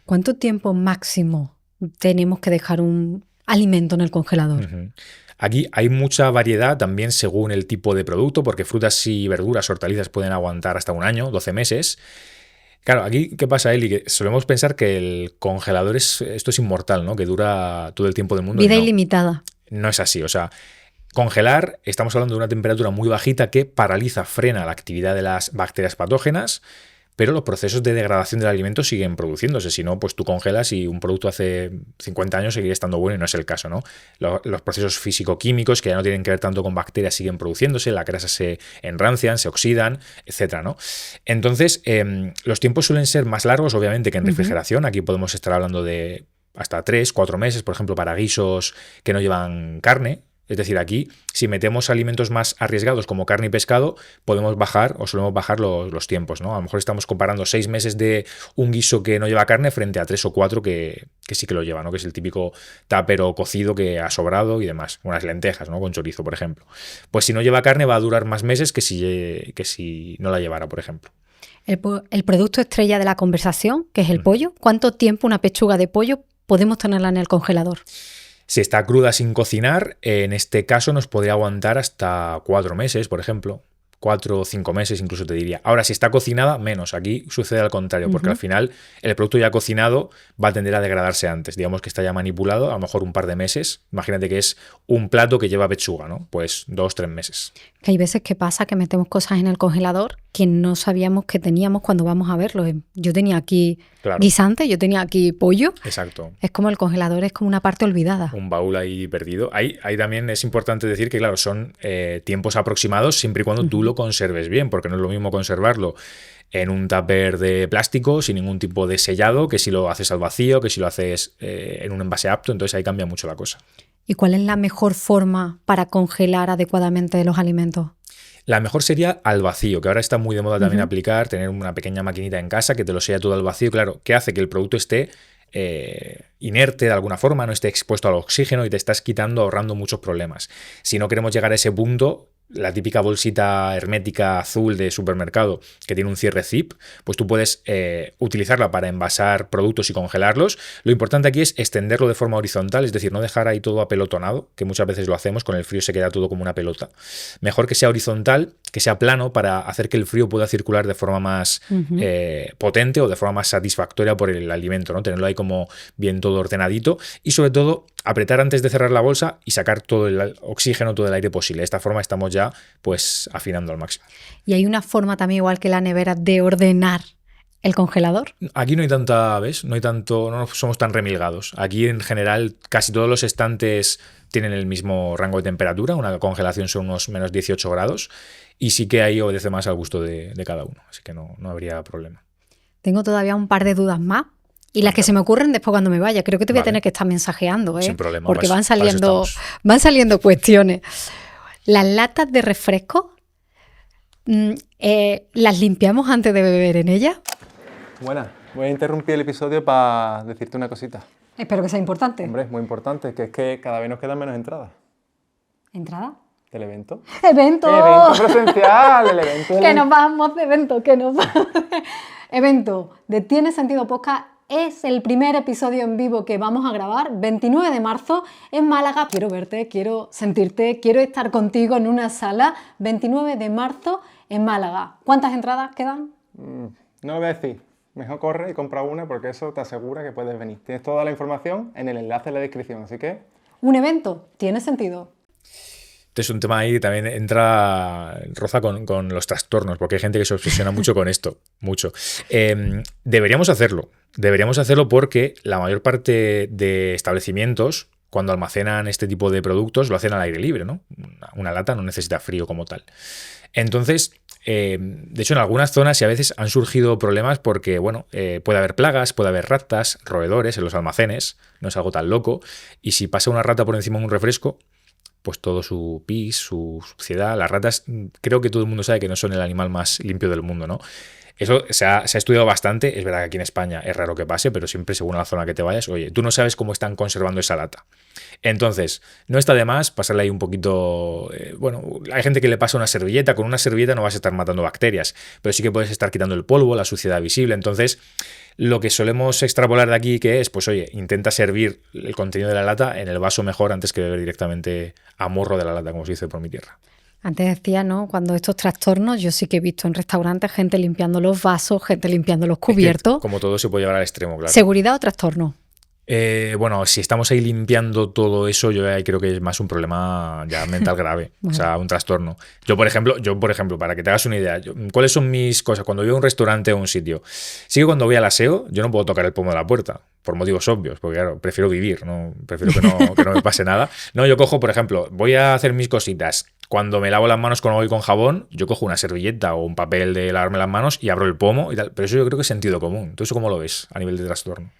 Speaker 1: ¿Cuánto tiempo máximo tenemos que dejar un alimento en el congelador?
Speaker 2: Aquí hay mucha variedad también según el tipo de producto, porque frutas y verduras, hortalizas pueden aguantar hasta un año, 12 meses. Claro, aquí, ¿qué pasa, Eli? Que solemos pensar que el congelador esto es inmortal, ¿no? Que dura todo el tiempo del mundo.
Speaker 1: Vida
Speaker 2: no,
Speaker 1: ilimitada.
Speaker 2: No es así, o sea, congelar, estamos hablando de una temperatura muy bajita que paraliza, frena la actividad de las bacterias patógenas, pero los procesos de degradación del alimento siguen produciéndose. Si no, pues tú congelas y un producto hace 50 años seguirá estando bueno y no es el caso, ¿no? Los procesos físico-químicos, que ya no tienen que ver tanto con bacterias, siguen produciéndose, las grasas se enrancian, se oxidan, etcétera, ¿no? Entonces, los tiempos suelen ser más largos, obviamente, que en refrigeración. Aquí podemos estar hablando de hasta 3, 4 meses, por ejemplo, para guisos que no llevan carne. Es decir, aquí, si metemos alimentos más arriesgados como carne y pescado, podemos bajar o solemos bajar los tiempos, ¿no? A lo mejor estamos comparando 6 meses de un guiso que no lleva carne frente a 3 o 4 que sí que lo lleva, ¿no? Que es el típico tupper o cocido que ha sobrado y demás. Unas lentejas, ¿no? Con chorizo, por ejemplo. Pues si no lleva carne va a durar más meses que si no la llevara, por ejemplo.
Speaker 1: El producto estrella de la conversación, que es el pollo. ¿Cuánto tiempo una pechuga de pollo podemos tenerla en el congelador?
Speaker 2: Si está cruda sin cocinar, en este caso nos podría aguantar hasta 4 meses, por ejemplo. 4 o 5 meses incluso te diría. Ahora, si está cocinada, menos. Aquí sucede al contrario, porque al final el producto ya cocinado va a tender a degradarse antes. Digamos que está ya manipulado, a lo mejor un par de meses. Imagínate que es un plato que lleva pechuga, ¿no? Pues 2 o 3 meses.
Speaker 1: Que hay veces que pasa que metemos cosas en el congelador que no sabíamos que teníamos cuando vamos a verlo. Yo tenía aquí guisante, yo tenía aquí pollo.
Speaker 2: Exacto.
Speaker 1: Es como el congelador, es como una parte olvidada.
Speaker 2: Un baúl ahí perdido. Ahí también es importante decir que, claro, son tiempos aproximados siempre y cuando tú lo conserves bien, porque no es lo mismo conservarlo en un tupper de plástico sin ningún tipo de sellado que si lo haces al vacío, que si lo haces en un envase apto. Entonces ahí cambia mucho la cosa.
Speaker 1: ¿Y cuál es la mejor forma para congelar adecuadamente los alimentos?
Speaker 2: La mejor sería al vacío, que ahora está muy de moda también aplicar, tener una pequeña maquinita en casa que te lo sella todo al vacío. Claro, que hace que el producto esté inerte de alguna forma, no esté expuesto al oxígeno y te estás ahorrando muchos problemas. Si no queremos llegar a ese punto, la típica bolsita hermética azul de supermercado que tiene un cierre zip, pues tú puedes utilizarla para envasar productos y congelarlos. Lo importante aquí es extenderlo de forma horizontal, es decir, no dejar ahí todo apelotonado, que muchas veces lo hacemos, con el frío se queda todo como una pelota. Mejor que sea horizontal, que sea plano, para hacer que el frío pueda circular de forma más potente o de forma más satisfactoria por el alimento, ¿no? Tenerlo ahí como bien todo ordenadito y sobre todo apretar antes de cerrar la bolsa y sacar todo el oxígeno, todo el aire posible. De esta forma estamos ya pues afinando al máximo.
Speaker 1: Y hay una forma también, igual que la nevera, de ordenar el congelador.
Speaker 2: Aquí no hay tanta, ¿ves? No somos tan remilgados. Aquí en general casi todos los estantes tienen el mismo rango de temperatura. Una congelación son unos menos 18 grados y sí que ahí obedece más al gusto de cada uno. Así que no habría problema.
Speaker 1: Tengo todavía un par de dudas más. Y las que se me ocurren después cuando me vaya. Creo que te voy a tener que estar mensajeando, ¿eh?
Speaker 2: Sin problema.
Speaker 1: Porque van saliendo cuestiones. Las latas de refresco, ¿las limpiamos antes de beber en ellas?
Speaker 5: Buenas. Voy a interrumpir el episodio para decirte una cosita.
Speaker 1: Espero que sea importante.
Speaker 5: Hombre, es muy importante, que es que cada vez nos quedan menos entradas.
Speaker 1: ¿Entrada?
Speaker 5: ¿Del evento?
Speaker 1: ¡Evento!
Speaker 5: ¡Evento presencial! ¡El evento!
Speaker 1: ¡Que nos vamos de evento! ¡Que nos vamos! Evento de Tiene Sentido Podcast. Es el primer episodio en vivo que vamos a grabar, 29 de marzo en Málaga. Quiero verte, quiero sentirte, quiero estar contigo en una sala. 29 de marzo en Málaga. ¿Cuántas entradas quedan?
Speaker 5: No lo voy a decir. Mejor corre y compra una porque eso te asegura que puedes venir. Tienes toda la información en el enlace en la descripción, así que...
Speaker 1: Un evento, tiene sentido.
Speaker 2: Este es un tema ahí que también roza con los trastornos, porque hay gente que se obsesiona mucho con esto, mucho. Deberíamos hacerlo porque la mayor parte de establecimientos, cuando almacenan este tipo de productos, lo hacen al aire libre, ¿no? Una lata no necesita frío como tal. Entonces, de hecho, en algunas zonas y a veces han surgido problemas porque, bueno, puede haber plagas, puede haber ratas, roedores en los almacenes, no es algo tan loco, y si pasa una rata por encima de un refresco, pues todo su pis, su suciedad. Las ratas, creo que todo el mundo sabe que no son el animal más limpio del mundo, ¿no? Eso se ha estudiado bastante. Es verdad que aquí en España es raro que pase, pero siempre según la zona que te vayas, oye, tú no sabes cómo están conservando esa lata. Entonces, no está de más pasarle ahí un poquito... bueno, hay gente que le pasa una servilleta. Con una servilleta no vas a estar matando bacterias, pero sí que puedes estar quitando el polvo, la suciedad visible. Entonces, lo que solemos extrapolar de aquí que es, pues oye, intenta servir el contenido de la lata en el vaso mejor antes que beber directamente a morro de la lata, como se dice por mi tierra.
Speaker 1: Antes decía, ¿no? Cuando estos trastornos, yo sí que he visto en restaurantes gente limpiando los vasos, gente limpiando los cubiertos.
Speaker 2: Es que, como todo se puede llevar al extremo, claro.
Speaker 1: ¿Seguridad o trastorno?
Speaker 2: Bueno, si estamos ahí limpiando todo eso, yo ahí creo que es más un problema ya mental grave, bueno. O sea, un trastorno. Yo, por ejemplo, para que te hagas una idea, ¿cuáles son mis cosas? Cuando voy a un restaurante o un sitio, sí que cuando voy al aseo, yo no puedo tocar el pomo de la puerta, por motivos obvios, porque claro, prefiero vivir, ¿no? Prefiero que no me pase nada. No, yo cojo, por ejemplo, voy a hacer mis cositas. Cuando me lavo las manos con agua y con jabón, yo cojo una servilleta o un papel de lavarme las manos y abro el pomo y tal. Pero eso yo creo que es sentido común. ¿Tú eso cómo lo ves a nivel de trastorno?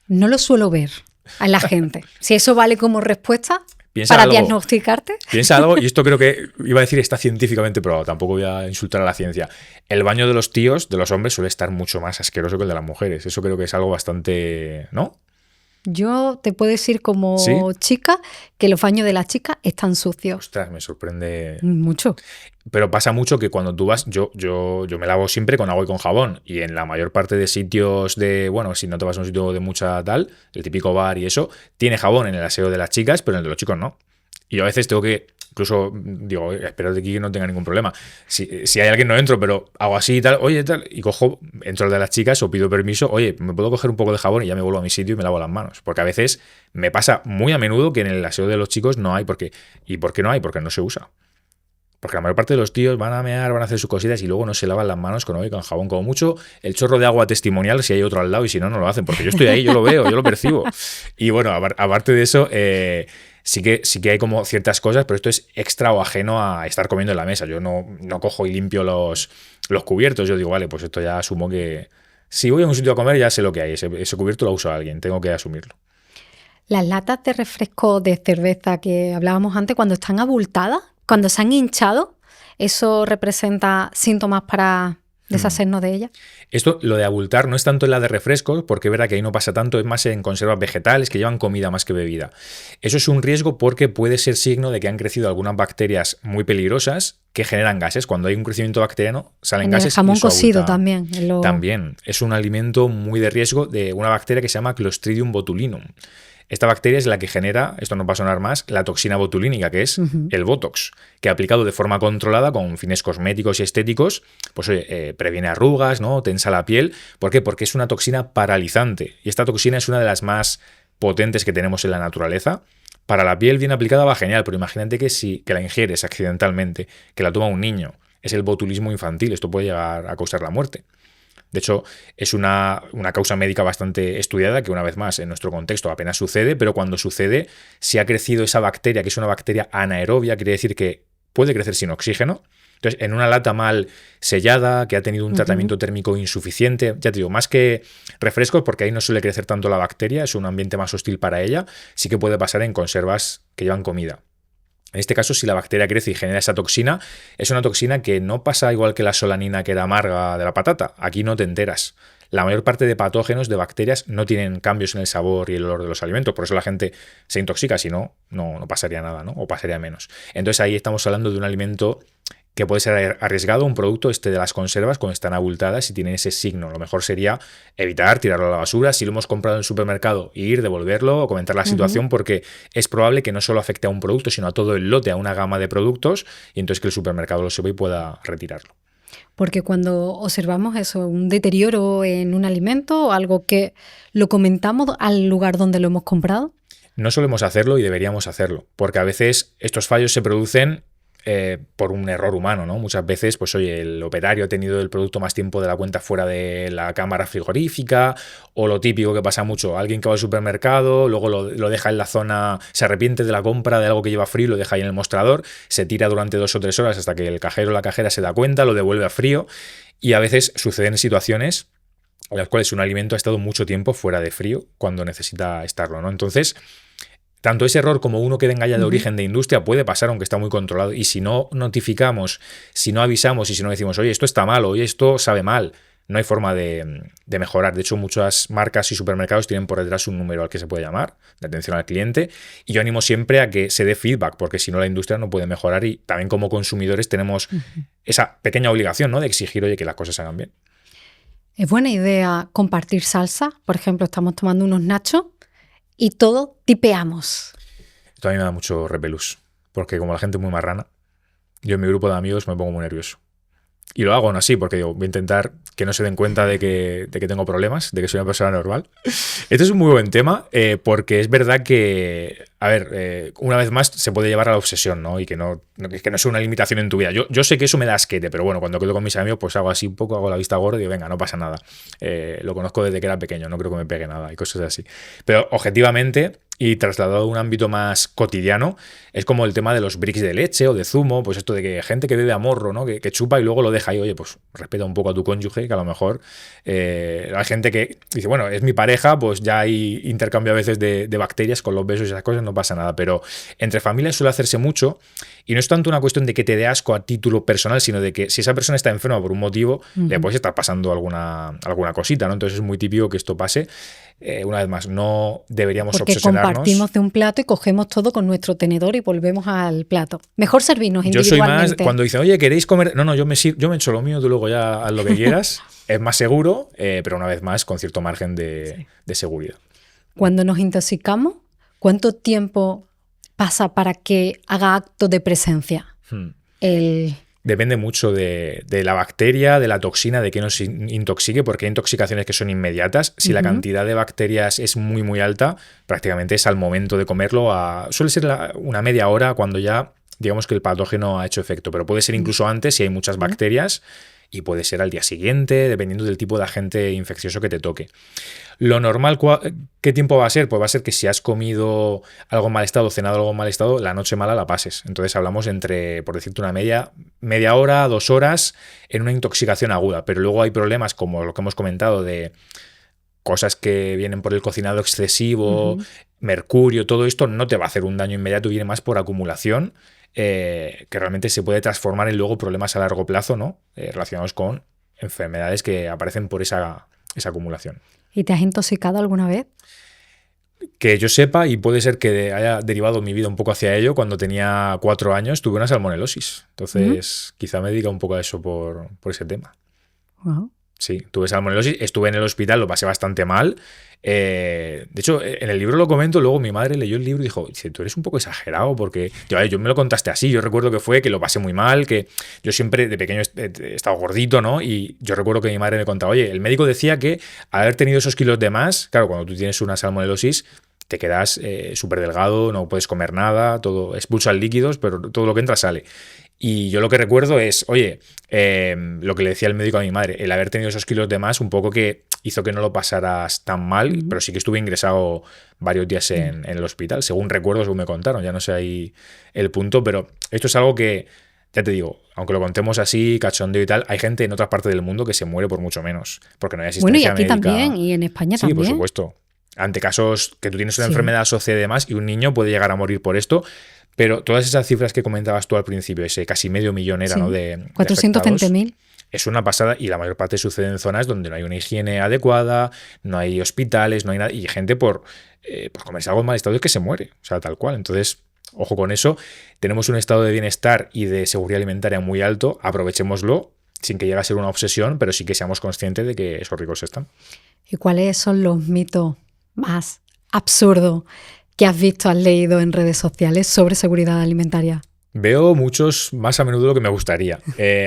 Speaker 1: No lo suelo ver a la gente. Si eso vale como respuesta
Speaker 2: piensa
Speaker 1: para
Speaker 2: algo,
Speaker 1: diagnosticarte.
Speaker 2: Piensa algo, y esto creo que iba a decir está científicamente probado, tampoco voy a insultar a la ciencia. El baño de los tíos, de los hombres, suele estar mucho más asqueroso que el de las mujeres. Eso creo que es algo bastante... ¿no?
Speaker 1: Yo te puedo decir como
Speaker 2: ¿Sí?
Speaker 1: chica que los baños de las chicas están sucios.
Speaker 2: Ostras, me sorprende.
Speaker 1: Mucho.
Speaker 2: Pero pasa mucho que cuando tú vas, yo me lavo siempre con agua y con jabón. Y en la mayor parte de sitios de, bueno, si no te vas a un sitio de mucha tal, el típico bar y eso, tiene jabón en el aseo de las chicas, pero en el de los chicos no. Y yo a veces tengo que, incluso digo, espero de aquí que no tenga ningún problema. Si hay alguien no entro, pero hago así y tal, oye, tal, y cojo, entro al de las chicas o pido permiso, oye, ¿me puedo coger un poco de jabón? Y ya me vuelvo a mi sitio y me lavo las manos. Porque a veces me pasa muy a menudo que en el aseo de los chicos no hay, porque ¿y por qué no hay? Porque no se usa. Porque la mayor parte de los tíos van a mear, van a hacer sus cositas y luego no se lavan las manos con agua y con jabón. Como mucho, el chorro de agua testimonial si hay otro al lado y si no, no lo hacen. Porque yo estoy ahí, yo lo veo, yo lo percibo. Y bueno, aparte de eso... Sí que hay como ciertas cosas, pero esto es extra o ajeno a estar comiendo en la mesa. Yo no cojo y limpio los cubiertos. Yo digo, vale, pues esto ya asumo que... Si voy a un sitio a comer ya sé lo que hay. Ese cubierto lo usa alguien, tengo que asumirlo.
Speaker 1: Las latas de refresco de cerveza que hablábamos antes, cuando están abultadas, cuando se han hinchado, ¿eso representa síntomas para deshacernos de ella.
Speaker 2: Esto, lo de abultar, no es tanto en la de refrescos, porque es verdad que ahí no pasa tanto, es más en conservas vegetales que llevan comida más que bebida. Eso es un riesgo porque puede ser signo de que han crecido algunas bacterias muy peligrosas que generan gases. Cuando hay un crecimiento bacteriano, salen
Speaker 1: En
Speaker 2: gases.
Speaker 1: el jamón
Speaker 2: y eso
Speaker 1: cocido
Speaker 2: abulta.
Speaker 1: también.
Speaker 2: También. Es un alimento muy de riesgo de una bacteria que se llama Clostridium botulinum. Esta bacteria es la que genera, esto no va a sonar más, la toxina botulínica, que es el Botox, que aplicado de forma controlada con fines cosméticos y estéticos, pues previene arrugas, ¿no? Tensa la piel. ¿Por qué? Porque es una toxina paralizante. Y esta toxina es una de las más potentes que tenemos en la naturaleza. Para la piel bien aplicada va genial, pero imagínate que la ingieres accidentalmente, que la toma un niño. Es el botulismo infantil, esto puede llegar a causar la muerte. De hecho, es una causa médica bastante estudiada que, una vez más, en nuestro contexto apenas sucede, pero cuando sucede, si ha crecido esa bacteria, que es una bacteria anaerobia, quiere decir que puede crecer sin oxígeno. Entonces, en una lata mal sellada, que ha tenido un tratamiento térmico insuficiente, ya te digo, más que refrescos, porque ahí no suele crecer tanto la bacteria, es un ambiente más hostil para ella, sí que puede pasar en conservas que llevan comida. En este caso, si la bacteria crece y genera esa toxina, es una toxina que no pasa igual que la solanina, que era amarga de la patata. Aquí no te enteras. La mayor parte de patógenos, de bacterias, no tienen cambios en el sabor y el olor de los alimentos. Por eso la gente se intoxica, si no, no pasaría nada, ¿no? O pasaría menos. Entonces ahí estamos hablando de un alimento que puede ser arriesgado, un producto de las conservas cuando están abultadas y tienen ese signo. Lo mejor sería evitar tirarlo a la basura. Si lo hemos comprado en el supermercado, ir, devolverlo o comentar la situación, porque es probable que no solo afecte a un producto, sino a todo el lote, a una gama de productos, y entonces que el supermercado lo sepa y pueda retirarlo.
Speaker 1: Porque cuando observamos eso, un deterioro en un alimento o algo que lo comentamos al lugar donde lo hemos comprado.
Speaker 2: No solemos hacerlo y deberíamos hacerlo, porque a veces estos fallos se producen por un error humano, ¿no? Muchas veces, pues oye, el operario ha tenido el producto más tiempo de la cuenta fuera de la cámara frigorífica, o lo típico que pasa mucho, alguien que va al supermercado, luego lo deja en la zona, se arrepiente de la compra de algo que lleva frío y lo deja ahí en el mostrador, se tira durante 2 o 3 horas hasta que el cajero o la cajera se da cuenta, lo devuelve a frío, y a veces suceden situaciones en las cuales un alimento ha estado mucho tiempo fuera de frío cuando necesita estarlo, ¿no? Entonces, tanto ese error como uno que venga ya de origen de industria puede pasar, aunque está muy controlado. Y si no notificamos, si no avisamos y si no decimos, oye, esto está mal, oye, esto sabe mal, no hay forma de mejorar. De hecho, muchas marcas y supermercados tienen por detrás un número al que se puede llamar, de atención al cliente. Y yo animo siempre a que se dé feedback, porque si no la industria no puede mejorar. Y también como consumidores tenemos esa pequeña obligación, ¿no?, de exigir, oye, que las cosas se hagan bien.
Speaker 1: Es buena idea compartir salsa. Por ejemplo, estamos tomando unos nachos y todo tipeamos.
Speaker 2: Esto a mí me da mucho repelús, porque como la gente es muy marrana, yo en mi grupo de amigos me pongo muy nervioso. Y lo hago aún así, porque digo, voy a intentar que no se den cuenta de que tengo problemas, de que soy una persona normal. Este es un muy buen tema, porque es verdad que, a ver, una vez más se puede llevar a la obsesión, ¿no? Y que no sea una limitación en tu vida. Yo sé que eso me da asquete, pero bueno, cuando quedo con mis amigos, pues hago así un poco, hago la vista gorda y digo, venga, no pasa nada. Lo conozco desde que era pequeño, no creo que me pegue nada y cosas así. Pero objetivamente, y trasladado a un ámbito más cotidiano, es como el tema de los bricks de leche o de zumo, pues esto de que gente que bebe a morro, ¿no? Que chupa y luego lo deja ahí, oye, pues respeta un poco a tu cónyuge, que a lo mejor hay gente que dice, bueno, es mi pareja, pues ya hay intercambio a veces de bacterias con los besos y esas cosas, no pasa nada, pero entre familias suele hacerse mucho y no es tanto una cuestión de que te dé asco a título personal, sino de que si esa persona está enferma por un motivo, le puedes estar pasando alguna cosita, ¿no? Entonces es muy típico que esto pase. Una vez más, no deberíamos obsesionarnos.
Speaker 1: Porque compartimos de un plato y cogemos todo con nuestro tenedor y volvemos al plato. Mejor servirnos individualmente.
Speaker 2: Yo soy más, cuando dicen, oye, ¿queréis comer? No, yo me echo lo mío, tú luego ya haz lo que quieras. Es más seguro, pero una vez más con cierto margen de seguridad.
Speaker 1: Cuando nos intoxicamos, ¿cuánto tiempo pasa para que haga acto de presencia?
Speaker 2: Depende mucho de la bacteria, de la toxina, de que nos intoxique, porque hay intoxicaciones que son inmediatas. Si la cantidad de bacterias es muy, muy alta, prácticamente es al momento de comerlo. Suele ser una media hora cuando ya, digamos que el patógeno ha hecho efecto, pero puede ser incluso antes si hay muchas bacterias y puede ser al día siguiente, dependiendo del tipo de agente infeccioso que te toque. Lo normal, ¿qué tiempo va a ser? Pues va a ser que si has comido algo en mal estado, cenado algo en mal estado, la noche mala la pases. Entonces hablamos entre, por decirte una media hora, 2 horas en una intoxicación aguda. Pero luego hay problemas como lo que hemos comentado de cosas que vienen por el cocinado excesivo, mercurio, todo esto no te va a hacer un daño inmediato, viene más por acumulación, que realmente se puede transformar en luego problemas a largo plazo, ¿no? Relacionados con enfermedades que aparecen por esa acumulación.
Speaker 1: ¿Y te has intoxicado alguna vez?
Speaker 2: Que yo sepa, y puede ser que haya derivado mi vida un poco hacia ello, cuando tenía 4 años tuve una salmonelosis. Entonces, quizá me dedica un poco a eso por ese tema.
Speaker 1: Wow.
Speaker 2: Sí, tuve salmonelosis, estuve en el hospital, lo pasé bastante mal. De hecho, en el libro lo comento, luego mi madre leyó el libro y dijo, tú eres un poco exagerado porque yo me lo contaste así, yo recuerdo que lo pasé muy mal, que yo siempre de pequeño he estado gordito, ¿no? Y yo recuerdo que mi madre me contaba, oye, el médico decía que al haber tenido esos kilos de más, claro, cuando tú tienes una salmonelosis, te quedas súper delgado, no puedes comer nada, todo expulsas líquidos, pero todo lo que entra sale. Y yo lo que recuerdo es, oye, lo que le decía el médico a mi madre, el haber tenido esos kilos de más, un poco que hizo que no lo pasaras tan mal, pero sí que estuve ingresado varios días en el hospital, según recuerdo, según me contaron, ya no sé ahí el punto, pero esto es algo que, ya te digo, aunque lo contemos así, cachondeo y tal, hay gente en otras partes del mundo que se muere por mucho menos, porque no hay asistencia médica.
Speaker 1: Bueno, y aquí también, y en España
Speaker 2: también.
Speaker 1: Sí,
Speaker 2: por supuesto. Ante casos que tú tienes una enfermedad asociada y demás, y un niño puede llegar a morir por esto. Pero todas esas cifras que comentabas tú al principio, ese casi 500.000 era, ¿no? De
Speaker 1: 420.000.
Speaker 2: Es una pasada y la mayor parte sucede en zonas donde no hay una higiene adecuada, no hay hospitales, no hay nada. Y gente por comerse algo en mal estado es que se muere. O sea, tal cual. Entonces, ojo con eso. Tenemos un estado de bienestar y de seguridad alimentaria muy alto. Aprovechémoslo sin que llegue a ser una obsesión, pero sí que seamos conscientes de que esos ricos están.
Speaker 1: ¿Y cuáles son los mitos más absurdos que has visto, has leído en redes sociales sobre seguridad alimentaria?
Speaker 2: Veo muchos más a menudo de lo que me gustaría.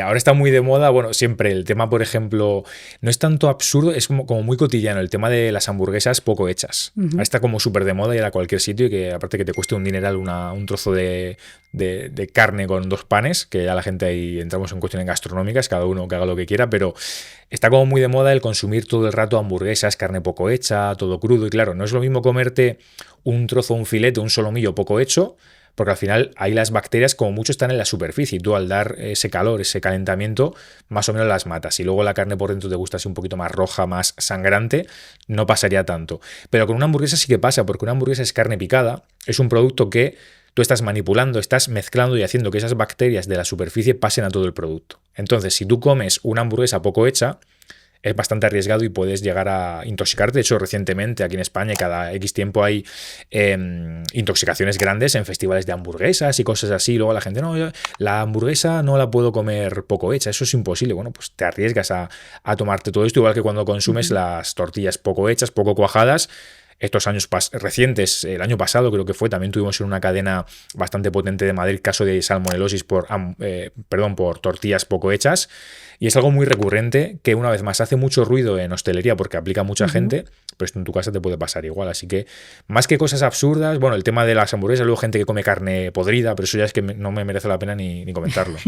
Speaker 2: Ahora está muy de moda, bueno, siempre el tema, por ejemplo, no es tanto absurdo, es como muy cotidiano, el tema de las hamburguesas poco hechas. Ahora está como súper de moda ir a cualquier sitio y que aparte que te cueste un dineral un trozo de carne con 2 panes, que ya la gente ahí entramos en cuestiones gastronómicas, cada uno que haga lo que quiera, pero está como muy de moda el consumir todo el rato hamburguesas, carne poco hecha, todo crudo, y claro, no es lo mismo comerte un trozo, un filete, un solomillo poco hecho, porque al final ahí las bacterias como mucho están en la superficie y tú al dar ese calor, ese calentamiento, más o menos las matas. Y luego la carne por dentro te gusta así un poquito más roja, más sangrante, no pasaría tanto. Pero con una hamburguesa sí que pasa, porque una hamburguesa es carne picada, es un producto que tú estás manipulando, estás mezclando y haciendo que esas bacterias de la superficie pasen a todo el producto. Entonces, si tú comes una hamburguesa poco hecha, es bastante arriesgado y puedes llegar a intoxicarte. De hecho, recientemente aquí en España cada X tiempo hay intoxicaciones grandes en festivales de hamburguesas y cosas así. Luego la gente, no, la hamburguesa no la puedo comer poco hecha, eso es imposible. Bueno, pues te arriesgas a tomarte todo esto, igual que cuando consumes las tortillas poco hechas, poco cuajadas. Estos años recientes, el año pasado creo que fue, también tuvimos en una cadena bastante potente de Madrid caso de salmonelosis por tortillas poco hechas. Y es algo muy recurrente que, una vez más, hace mucho ruido en hostelería porque aplica mucha gente, pero esto en tu casa te puede pasar igual. Así que, más que cosas absurdas, bueno, el tema de las hamburguesas, luego gente que come carne podrida, pero eso ya es que no me merece la pena ni comentarlo.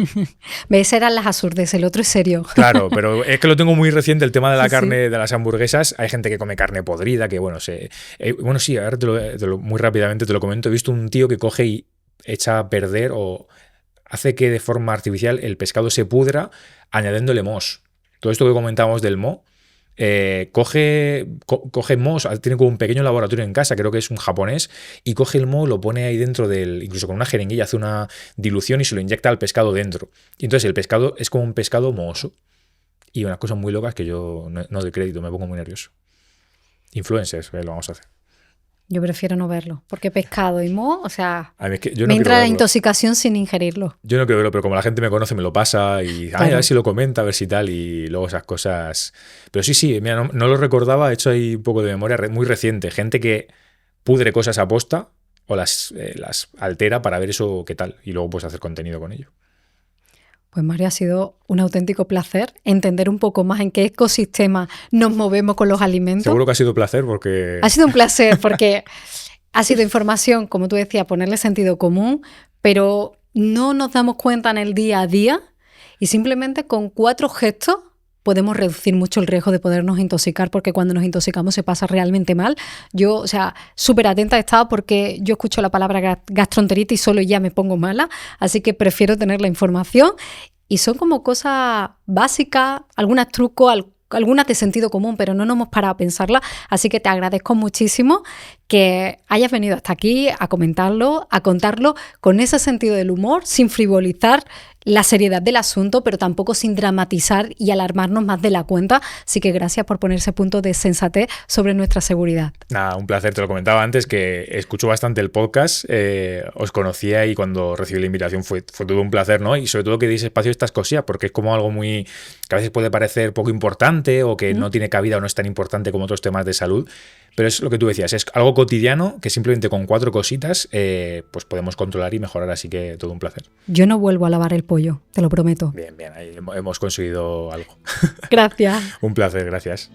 Speaker 1: ¿Ves? Eran las absurdes, el otro es serio.
Speaker 2: Claro, pero es que lo tengo muy reciente, el tema de la carne, de las hamburguesas. Hay gente que come carne podrida, que bueno, sí, ahora muy rápidamente te lo comento. He visto un tío que coge y echa a perder o hace que de forma artificial el pescado se pudra añadiéndole moho. Todo esto que comentábamos del moho, coge moho, tiene como un pequeño laboratorio en casa, creo que es un japonés, y coge el moho, lo pone ahí dentro incluso con una jeringuilla, hace una dilución y se lo inyecta al pescado dentro. Y entonces el pescado es como un pescado mohoso. Y unas cosas muy locas que yo no doy crédito, me pongo muy nervioso. Influencers, lo vamos a hacer.
Speaker 1: Yo prefiero no verlo, porque pescado y moho, o sea,
Speaker 2: es que yo
Speaker 1: me entra la intoxicación sin ingerirlo.
Speaker 2: Yo no quiero verlo, pero como la gente me conoce, me lo pasa y claro. A ver si lo comenta, a ver si tal, y luego esas cosas. Pero sí, mira, no lo recordaba, he hecho ahí un poco de memoria muy reciente. Gente que pudre cosas a posta o las altera para ver eso qué tal y luego puedes hacer contenido con ello.
Speaker 1: Pues Mario, ha sido un auténtico placer entender un poco más en qué ecosistema nos movemos con los alimentos.
Speaker 2: Seguro que ha sido un placer porque...
Speaker 1: Ha sido un placer porque ha sido información, como tú decías, ponerle sentido común, pero no nos damos cuenta en el día a día y simplemente con 4 gestos podemos reducir mucho el riesgo de podernos intoxicar, porque cuando nos intoxicamos se pasa realmente mal. Yo, o sea, súper atenta he estado porque yo escucho la palabra gastroenteritis solo y ya me pongo mala, así que prefiero tener la información y son como cosas básicas, algunas trucos, algunas de sentido común, pero no nos hemos parado a pensarlas, así que te agradezco muchísimo que hayas venido hasta aquí a comentarlo, a contarlo con ese sentido del humor, sin frivolizar la seriedad del asunto, pero tampoco sin dramatizar y alarmarnos más de la cuenta. Así que gracias por poner ese punto de sensatez sobre nuestra seguridad.
Speaker 2: Nada, un placer. Te lo comentaba antes que escucho bastante el podcast, os conocía y cuando recibí la invitación fue todo un placer, ¿no? Y sobre todo que deis espacio a estas cosillas, porque es como algo muy que a veces puede parecer poco importante o que no tiene cabida o no es tan importante como otros temas de salud, pero es lo que tú decías, es algo cotidiano que simplemente con 4 cositas pues podemos controlar y mejorar, así que todo un placer.
Speaker 1: Yo no vuelvo a lavar el pollo, te lo prometo.
Speaker 2: Bien, ahí hemos conseguido algo.
Speaker 1: Gracias.
Speaker 2: Un placer, gracias.